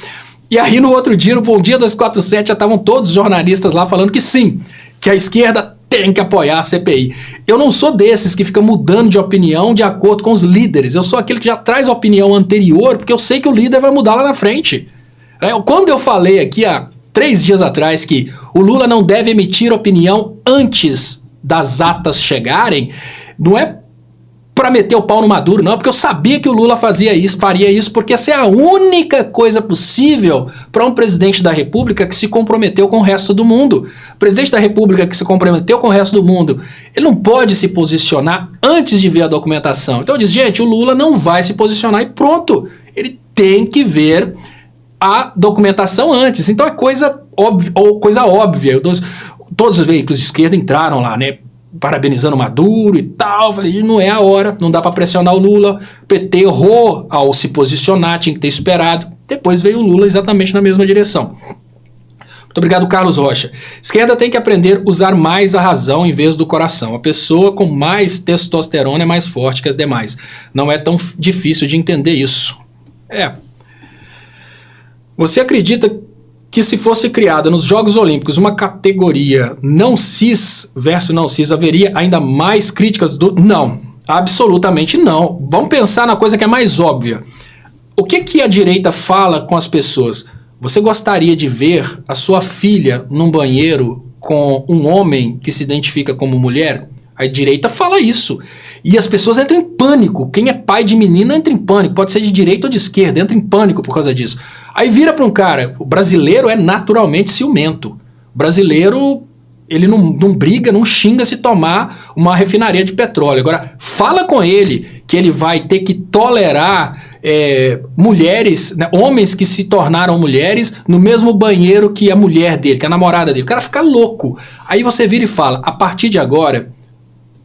E aí no outro dia, no Bom Dia 247, já estavam todos os jornalistas lá falando que sim, que a esquerda tem que apoiar a CPI. Eu não sou desses que fica mudando de opinião de acordo com os líderes. Eu sou aquele que já traz a opinião anterior, porque eu sei que o líder vai mudar lá na frente. Quando eu falei aqui há 3 dias atrás que o Lula não deve emitir opinião antes das atas chegarem, não é para meter o pau no Maduro, não, porque eu sabia que o Lula faria isso, porque essa é a única coisa possível para um presidente da República que se comprometeu com o resto do mundo. O presidente da República que se comprometeu com o resto do mundo, ele não pode se posicionar antes de ver a documentação. Então eu disse, gente, o Lula não vai se posicionar e pronto. Ele tem que ver a documentação antes. Então é coisa óbvia. Todos os veículos de esquerda entraram lá, né? Parabenizando o Maduro e tal, falei, não é a hora, não dá para pressionar o Lula, o PT errou ao se posicionar, tinha que ter esperado, depois veio o Lula exatamente na mesma direção. Muito obrigado, Carlos Rocha. Esquerda tem que aprender a usar mais a razão em vez do coração, a pessoa com mais testosterona é mais forte que as demais, não é tão difícil de entender isso. Você acredita que se fosse criada nos Jogos Olímpicos uma categoria não cis versus não cis, haveria ainda mais críticas do... Não, absolutamente não. Vamos pensar na coisa que é mais óbvia. O que a direita fala com as pessoas? Você gostaria de ver a sua filha num banheiro com um homem que se identifica como mulher? A direita fala isso. E as pessoas entram em pânico. Quem é pai de menina entra em pânico. Pode ser de direita ou de esquerda. Entra em pânico por causa disso. Aí vira para um cara. O brasileiro é naturalmente ciumento. O brasileiro, ele não briga, não xinga se tomar uma refinaria de petróleo. Agora, fala com ele que ele vai ter que tolerar mulheres, né, homens que se tornaram mulheres no mesmo banheiro que a mulher dele, que a namorada dele. O cara fica louco. Aí você vira e fala, a partir de agora,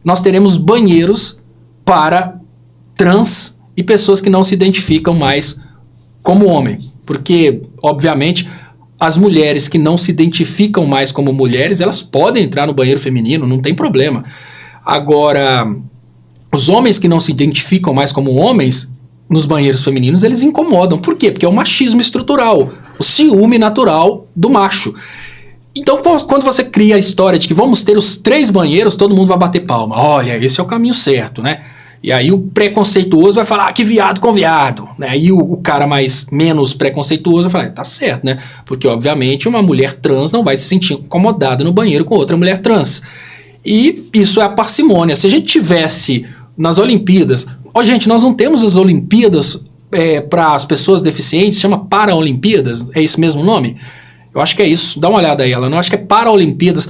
nós teremos banheiros para trans e pessoas que não se identificam mais como homem. Porque, obviamente, as mulheres que não se identificam mais como mulheres, elas podem entrar no banheiro feminino, não tem problema. Agora, os homens que não se identificam mais como homens, nos banheiros femininos, eles incomodam. Por quê? Porque é o machismo estrutural, o ciúme natural do macho. Então, quando você cria a história de que vamos ter os 3 banheiros, todo mundo vai bater palma. Olha, esse é o caminho certo, né? E aí o preconceituoso vai falar, que viado com viado. Né? Aí o cara menos preconceituoso vai falar, tá certo, né? Porque, obviamente, uma mulher trans não vai se sentir incomodada no banheiro com outra mulher trans. E isso é a parcimônia. Se a gente tivesse nas Olimpíadas... gente, nós não temos as Olimpíadas para as pessoas deficientes, chama Paralimpíadas, é esse mesmo nome? Eu acho que é isso, dá uma olhada aí, ela não acho que é Paralimpíadas.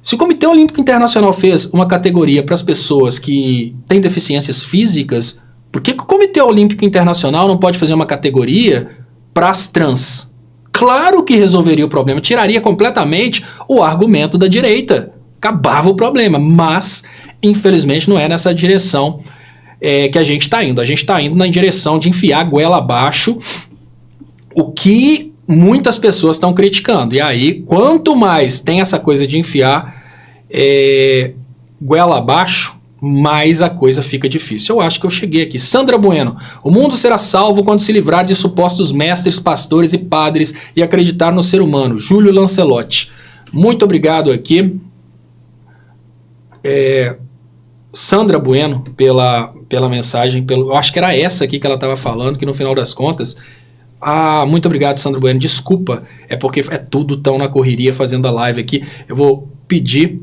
Se o Comitê Olímpico Internacional fez uma categoria para as pessoas que têm deficiências físicas, por que o Comitê Olímpico Internacional não pode fazer uma categoria para as trans? Claro que resolveria o problema, tiraria completamente o argumento da direita, acabava o problema, mas infelizmente não é nessa direção que a gente está indo. A gente está indo na direção de enfiar a goela abaixo, o que muitas pessoas estão criticando. E aí, quanto mais tem essa coisa de enfiar goela abaixo, mais a coisa fica difícil. Eu acho que eu cheguei aqui. Sandra Bueno. O mundo será salvo quando se livrar de supostos mestres, pastores e padres e acreditar no ser humano. Júlio Lancelotti. Muito obrigado aqui. Sandra Bueno pela mensagem. Eu acho que era essa aqui que ela estava falando, que no final das contas... muito obrigado, Sandra Bueno. Desculpa, é porque é tudo tão na correria fazendo a live aqui. Eu vou pedir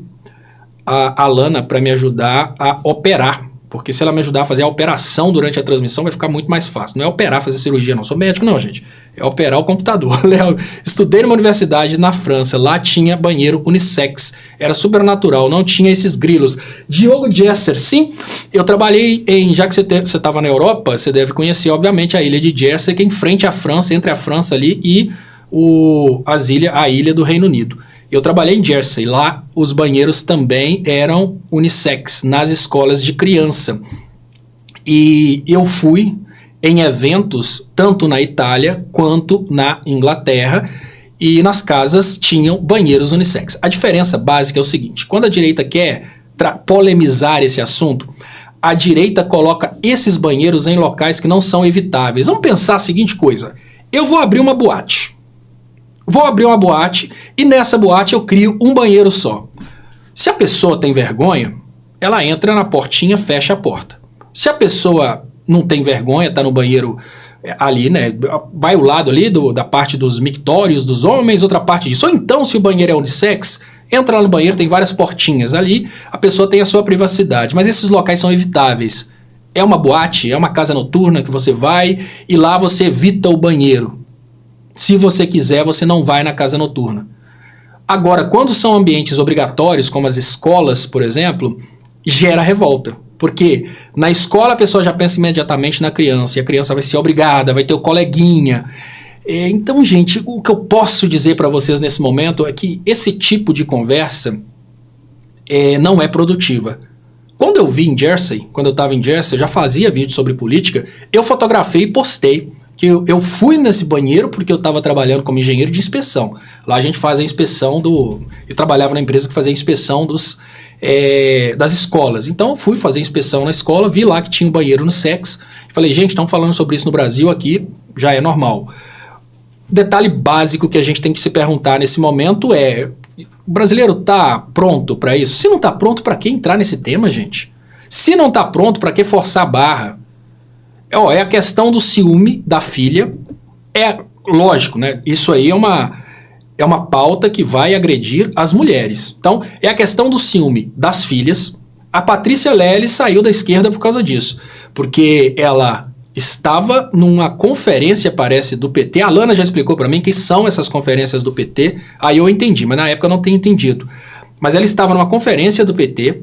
a Alana para me ajudar a operar, porque se ela me ajudar a fazer a operação durante a transmissão vai ficar muito mais fácil. Não é operar, fazer cirurgia, não sou médico não, gente. É operar o computador. Léo, estudei numa universidade na França, lá tinha banheiro unissex, era super natural, não tinha esses grilos. Diogo Jesser, sim, eu trabalhei já que você estava na Europa, você deve conhecer, obviamente, a ilha de Jersey, que é em frente à França, entre a França ali e a ilha do Reino Unido. Eu trabalhei em Jersey, lá os banheiros também eram unissex, nas escolas de criança. E eu fui em eventos, tanto na Itália quanto na Inglaterra, e nas casas tinham banheiros unissex. A diferença básica é o seguinte, quando a direita quer polemizar esse assunto, a direita coloca esses banheiros em locais que não são evitáveis. Vamos pensar a seguinte coisa, eu vou abrir uma boate. E nessa boate eu crio um banheiro só. Se a pessoa tem vergonha, ela entra na portinha, fecha a porta. Se a pessoa não tem vergonha, tá no banheiro ali, né, vai o lado ali da parte dos mictórios dos homens, outra parte disso. Ou então, se o banheiro é unissex, entra lá no banheiro, tem várias portinhas ali, a pessoa tem a sua privacidade. Mas esses locais são evitáveis. É uma boate, é uma casa noturna que você vai e lá você evita o banheiro. Se você quiser, você não vai na casa noturna. Agora, quando são ambientes obrigatórios, como as escolas, por exemplo, gera revolta. Porque na escola a pessoa já pensa imediatamente na criança, e a criança vai ser obrigada, vai ter o coleguinha. Então, gente, o que eu posso dizer para vocês nesse momento é que esse tipo de conversa não é produtiva. Quando eu vi em Jersey, quando eu estava em Jersey, eu já fazia vídeo sobre política, eu fotografei e postei. Que eu fui nesse banheiro porque eu estava trabalhando como engenheiro de inspeção. Lá a gente faz a inspeção eu trabalhava na empresa que fazia a inspeção das escolas. Então eu fui fazer a inspeção na escola, vi lá que tinha um banheiro unissex. Falei, gente, estão falando sobre isso no Brasil, aqui já é normal. Detalhe básico que a gente tem que se perguntar nesse momento é, o brasileiro está pronto para isso? Se não está pronto, para que entrar nesse tema, gente? Se não está pronto, para que forçar a barra? É a questão do ciúme da filha, lógico, né? Isso aí é uma pauta que vai agredir as mulheres. Então, é a questão do ciúme das filhas. A Patrícia Lely saiu da esquerda por causa disso, porque ela estava numa conferência, parece, do PT. A Alana já explicou para mim que são essas conferências do PT, aí eu entendi, mas na época eu não tinha entendido. Mas ela estava numa conferência do PT,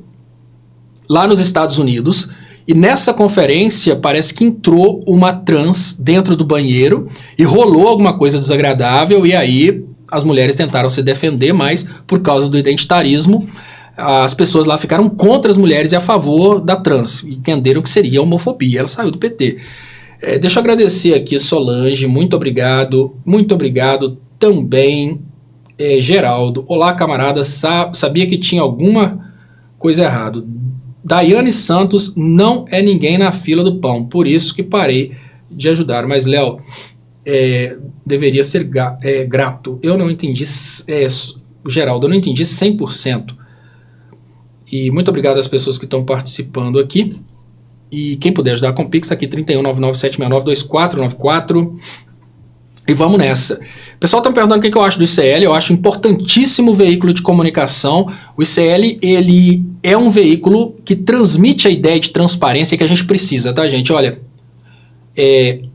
lá nos Estados Unidos, e nessa conferência parece que entrou uma trans dentro do banheiro e rolou alguma coisa desagradável e aí as mulheres tentaram se defender, mas por causa do identitarismo as pessoas lá ficaram contra as mulheres e a favor da trans. Entenderam que seria homofobia. Ela saiu do PT. Deixa eu agradecer aqui Solange, muito obrigado também Geraldo. Olá camarada, sabia que tinha alguma coisa errada. Daiane Santos não é ninguém na fila do pão, por isso que parei de ajudar. Mas, Léo, deveria ser grato. Eu não entendi, Geraldo, eu não entendi 100%. E muito obrigado às pessoas que estão participando aqui. E quem puder ajudar com o Pix, aqui 31997692494. E vamos nessa. O pessoal está me perguntando o que eu acho do ICL. Eu acho importantíssimo o veículo de comunicação. O ICL, ele é um veículo que transmite a ideia de transparência que a gente precisa, tá, gente? Olha,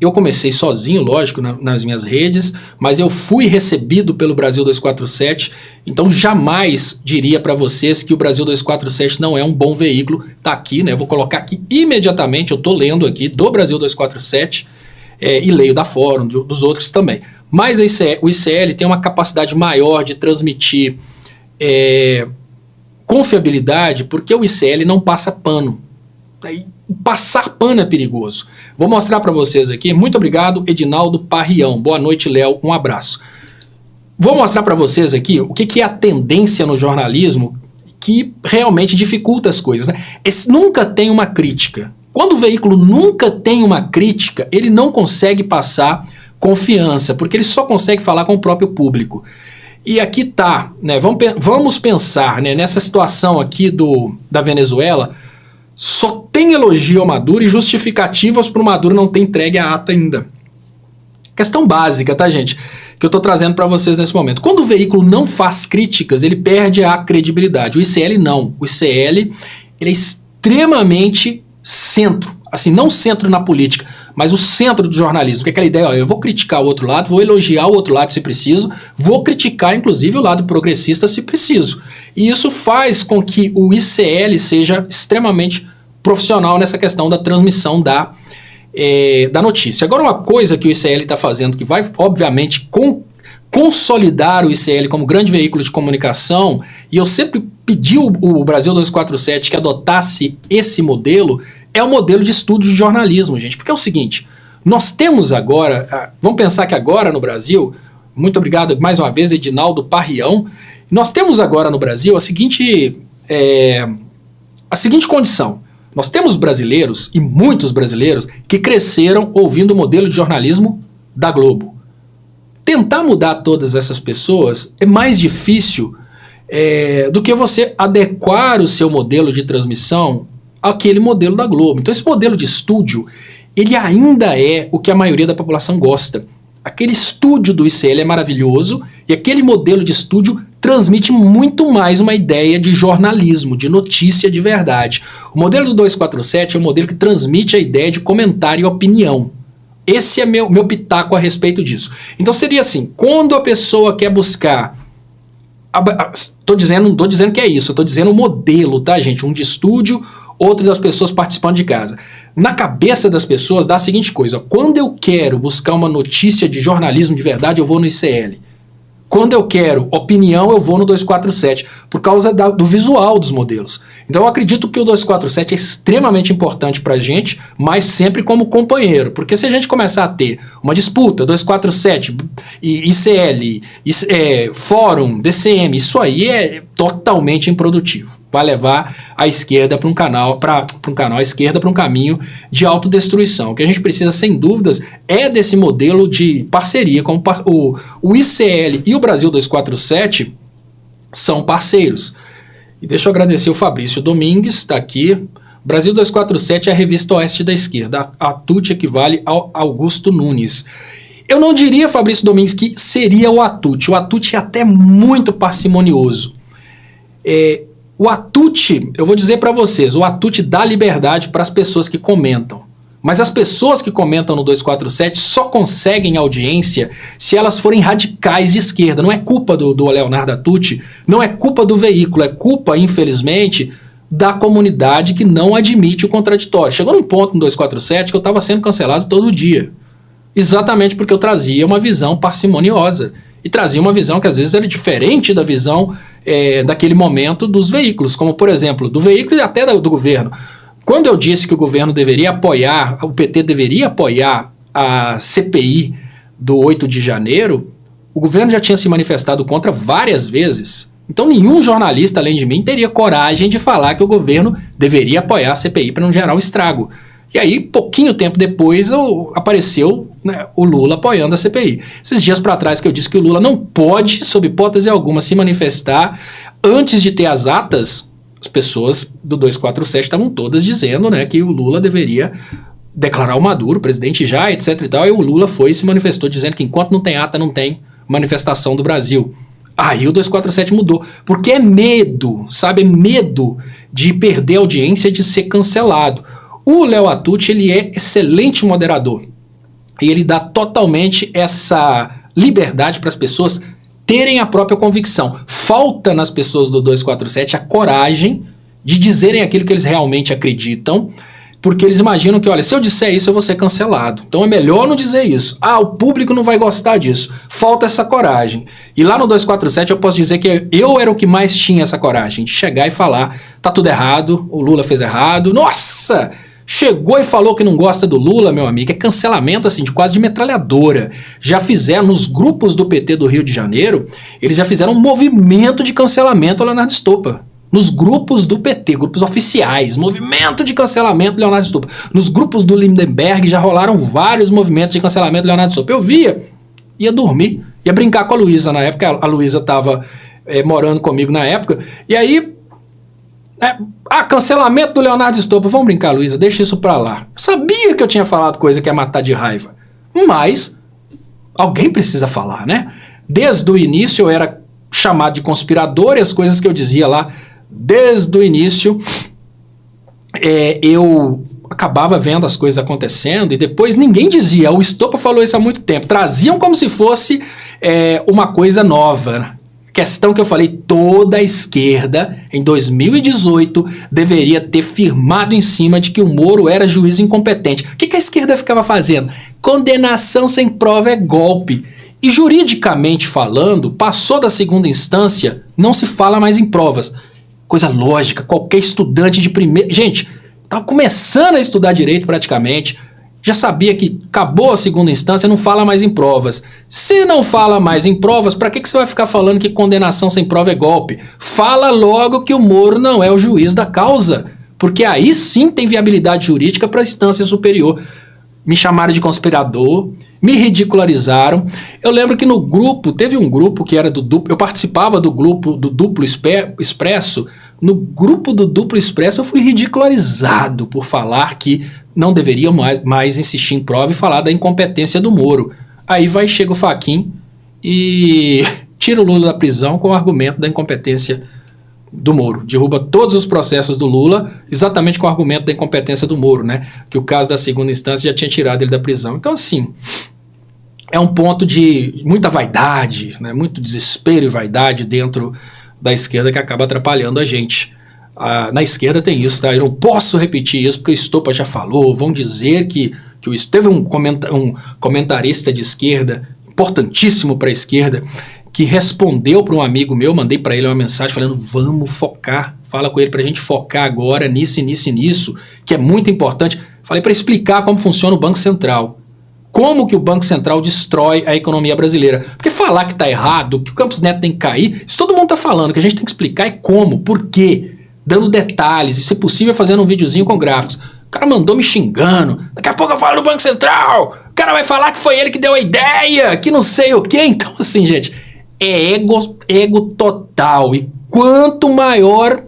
eu comecei sozinho, lógico, nas minhas redes, mas eu fui recebido pelo Brasil 247, então jamais diria para vocês que o Brasil 247 não é um bom veículo. Tá aqui, né? Eu vou colocar aqui imediatamente, eu tô lendo aqui do Brasil 247 e leio da Fórum, dos outros também. Mas o ICL tem uma capacidade maior de transmitir confiabilidade, porque o ICL não passa pano. Passar pano é perigoso. Vou mostrar para vocês aqui. Muito obrigado, Edinaldo Parrião. Boa noite, Léo. Um abraço. Vou mostrar para vocês aqui o que é a tendência no jornalismo que realmente dificulta as coisas, né? Nunca tem uma crítica. Quando o veículo nunca tem uma crítica, ele não consegue passar confiança, porque ele só consegue falar com o próprio público. E aqui tá, né? Vamos pensar, né, nessa situação aqui da Venezuela. Só tem elogio ao Maduro e justificativas para o Maduro não ter entregue a ata ainda. Questão básica, tá, gente? que eu estou trazendo para vocês nesse momento. Quando o veículo não faz críticas, ele perde a credibilidade. O ICL não. O ICL ele é extremamente centro. Assim, não centro na política, mas o centro do jornalismo, que é aquela ideia, ó, eu vou criticar o outro lado, vou elogiar o outro lado se preciso, vou criticar inclusive o lado progressista se preciso. E isso faz com que o ICL seja extremamente profissional nessa questão da transmissão da notícia. Agora, uma coisa que o ICL está fazendo, que vai obviamente consolidar o ICL como grande veículo de comunicação, e eu sempre pedi o Brasil 247 que adotasse esse modelo, é o modelo de estudo de jornalismo, gente. Porque é o seguinte, nós temos agora, vamos pensar que agora no Brasil, muito obrigado mais uma vez, Edinaldo Parrião, nós temos agora no Brasil a seguinte condição. Nós temos brasileiros, e muitos brasileiros, que cresceram ouvindo o modelo de jornalismo da Globo. Tentar mudar todas essas pessoas é mais difícil do que você adequar o seu modelo de transmissão àquele modelo da Globo. Então esse modelo de estúdio, ele ainda é o que a maioria da população gosta. Aquele estúdio do ICL é maravilhoso e aquele modelo de estúdio transmite muito mais uma ideia de jornalismo, de notícia de verdade. O modelo do 247 é um modelo que transmite a ideia de comentário e opinião. Esse é meu pitaco a respeito disso. Então seria assim, quando a pessoa quer buscar... Tô dizendo que é isso, eu tô dizendo o modelo, tá, gente? Um de estúdio, outro das pessoas participando de casa. Na cabeça das pessoas dá a seguinte coisa, quando eu quero buscar uma notícia de jornalismo de verdade, eu vou no ICL. Quando eu quero opinião, eu vou no 247, por causa do visual dos modelos. Então eu acredito que o 247 é extremamente importante pra gente, mas sempre como companheiro. Porque se a gente começar a ter uma disputa, 247, ICL, Fórum, DCM, isso aí é totalmente improdutivo. Vai levar a esquerda para um canal, a esquerda para um caminho de autodestruição. O que a gente precisa, sem dúvidas, é desse modelo de parceria, como o ICL e o Brasil 247 são parceiros. E deixa eu agradecer o Fabrício Domingues, está aqui. Brasil 247 é a revista Oeste da Esquerda. A TUT equivale ao Augusto Nunes. Eu não diria, Fabrício Domingues, que seria o ATUT. O ATUT é até muito parcimonioso. O ATUT, eu vou dizer para vocês, o ATUT dá liberdade para as pessoas que comentam. Mas as pessoas que comentam no 247 só conseguem audiência se elas forem radicais de esquerda. Não é culpa do Leonardo ATUT, não é culpa do veículo, é culpa, infelizmente, da comunidade que não admite o contraditório. Chegou num ponto no 247 que eu estava sendo cancelado todo dia. Exatamente porque eu trazia uma visão parcimoniosa. E trazia uma visão que às vezes era diferente da visão daquele momento dos veículos, como por exemplo, do veículo e até do governo. Quando eu disse que o governo deveria apoiar, o PT deveria apoiar a CPI do 8 de janeiro, o governo já tinha se manifestado contra várias vezes. Então nenhum jornalista, além de mim, teria coragem de falar que o governo deveria apoiar a CPI para não gerar um estrago. E aí, pouquinho tempo depois, apareceu, né, o Lula apoiando a CPI. Esses dias para trás que eu disse que o Lula não pode, sob hipótese alguma, se manifestar antes de ter as atas, as pessoas do 247 estavam todas dizendo, né, que o Lula deveria declarar o Maduro, presidente já, etc e tal, e o Lula foi e se manifestou dizendo que enquanto não tem ata, não tem manifestação do Brasil. Aí o 247 mudou, porque é medo, sabe, é medo de perder audiência, de ser cancelado. O Léo ATUT, ele é excelente moderador e ele dá totalmente essa liberdade para as pessoas terem a própria convicção. Falta nas pessoas do 247 a coragem de dizerem aquilo que eles realmente acreditam, porque eles imaginam que, olha, se eu disser isso eu vou ser cancelado, então é melhor não dizer isso. Ah, o público não vai gostar disso. Falta essa coragem. E lá no 247 eu posso dizer que eu era o que mais tinha essa coragem, de chegar e falar, tá tudo errado, o Lula fez errado, nossa... Chegou e falou que não gosta do Lula, meu amigo, é cancelamento assim, de quase de metralhadora. Já fizeram, nos grupos do PT do Rio de Janeiro, eles já fizeram um movimento de cancelamento ao Leonardo Stoppa. Nos grupos do PT, grupos oficiais, movimento de cancelamento do Leonardo Stoppa. Nos grupos do Lindenberg já rolaram vários movimentos de cancelamento do Leonardo Stoppa. Eu ia dormir, ia brincar com a Luísa na época, a Luísa estava morando comigo na época, e aí... cancelamento do Leonardo Stoppa. Vamos brincar, Luísa, deixa isso pra lá. Eu sabia que eu tinha falado coisa que ia matar de raiva. Mas alguém precisa falar, né? Desde o início eu era chamado de conspirador e as coisas que eu dizia lá, desde o início, eu acabava vendo as coisas acontecendo e depois ninguém dizia. O Estopa falou isso há muito tempo. Traziam como se fosse uma coisa nova. Questão que eu falei, toda a esquerda, em 2018, deveria ter firmado em cima de que o Moro era juiz incompetente. O que a esquerda ficava fazendo? Condenação sem prova é golpe. E juridicamente falando, passou da segunda instância, não se fala mais em provas. Coisa lógica, qualquer estudante de primeiro... Gente, estava começando a estudar direito praticamente, já sabia que acabou a segunda instância, não fala mais em provas. Se não fala mais em provas, para que você vai ficar falando que condenação sem prova é golpe? Fala logo que o Moro não é o juiz da causa, porque aí sim tem viabilidade jurídica para a instância superior. Me chamaram de conspirador, me ridicularizaram. Eu lembro que no grupo, teve um grupo que era do Duplo, eu participava do grupo do Duplo Expresso. No grupo do Duplo Expresso eu fui ridicularizado por falar que não deveria mais insistir em prova e falar da incompetência do Moro. Aí chega o Fachin e tira o Lula da prisão com o argumento da incompetência do Moro. Derruba todos os processos do Lula exatamente com o argumento da incompetência do Moro, né? Que o caso da segunda instância já tinha tirado ele da prisão. Então, assim, é um ponto de muita vaidade, né? Muito desespero e vaidade dentro da esquerda que acaba atrapalhando a gente. Na esquerda tem isso, tá? Eu não posso repetir isso porque o Estopa já falou. Vão dizer que teve um comentarista de esquerda, importantíssimo para a esquerda, que respondeu para um amigo meu, mandei para ele uma mensagem falando, vamos focar, fala com ele para a gente focar agora nisso, que é muito importante. Falei para explicar como funciona o Banco Central. Como que o Banco Central destrói a economia brasileira. Porque falar que está errado, que o Campos Neto tem que cair, isso todo mundo está falando, que a gente tem que explicar é como, por quê, dando detalhes, e se possível fazendo um videozinho com gráficos. O cara mandou me xingando, daqui a pouco eu falo do Banco Central, o cara vai falar que foi ele que deu a ideia, que não sei o quê. Então assim, gente, é ego total, e quanto maior,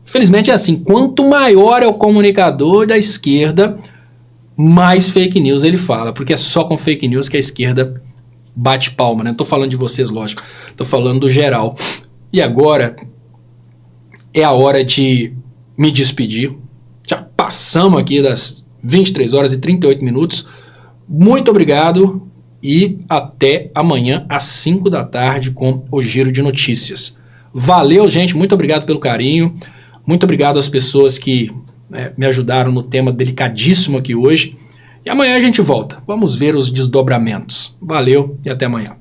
infelizmente é assim, quanto maior é o comunicador da esquerda, mais fake news ele fala, porque é só com fake news que a esquerda bate palma, né? Não tô falando de vocês, lógico, tô falando do geral. E agora é a hora de me despedir. Já passamos aqui das 23 horas e 38 minutos. Muito obrigado e até amanhã às 5 da tarde com o Giro de Notícias. Valeu, gente, muito obrigado pelo carinho, muito obrigado às pessoas que me ajudaram no tema delicadíssimo aqui hoje. E amanhã a gente volta. Vamos ver os desdobramentos. Valeu e até amanhã.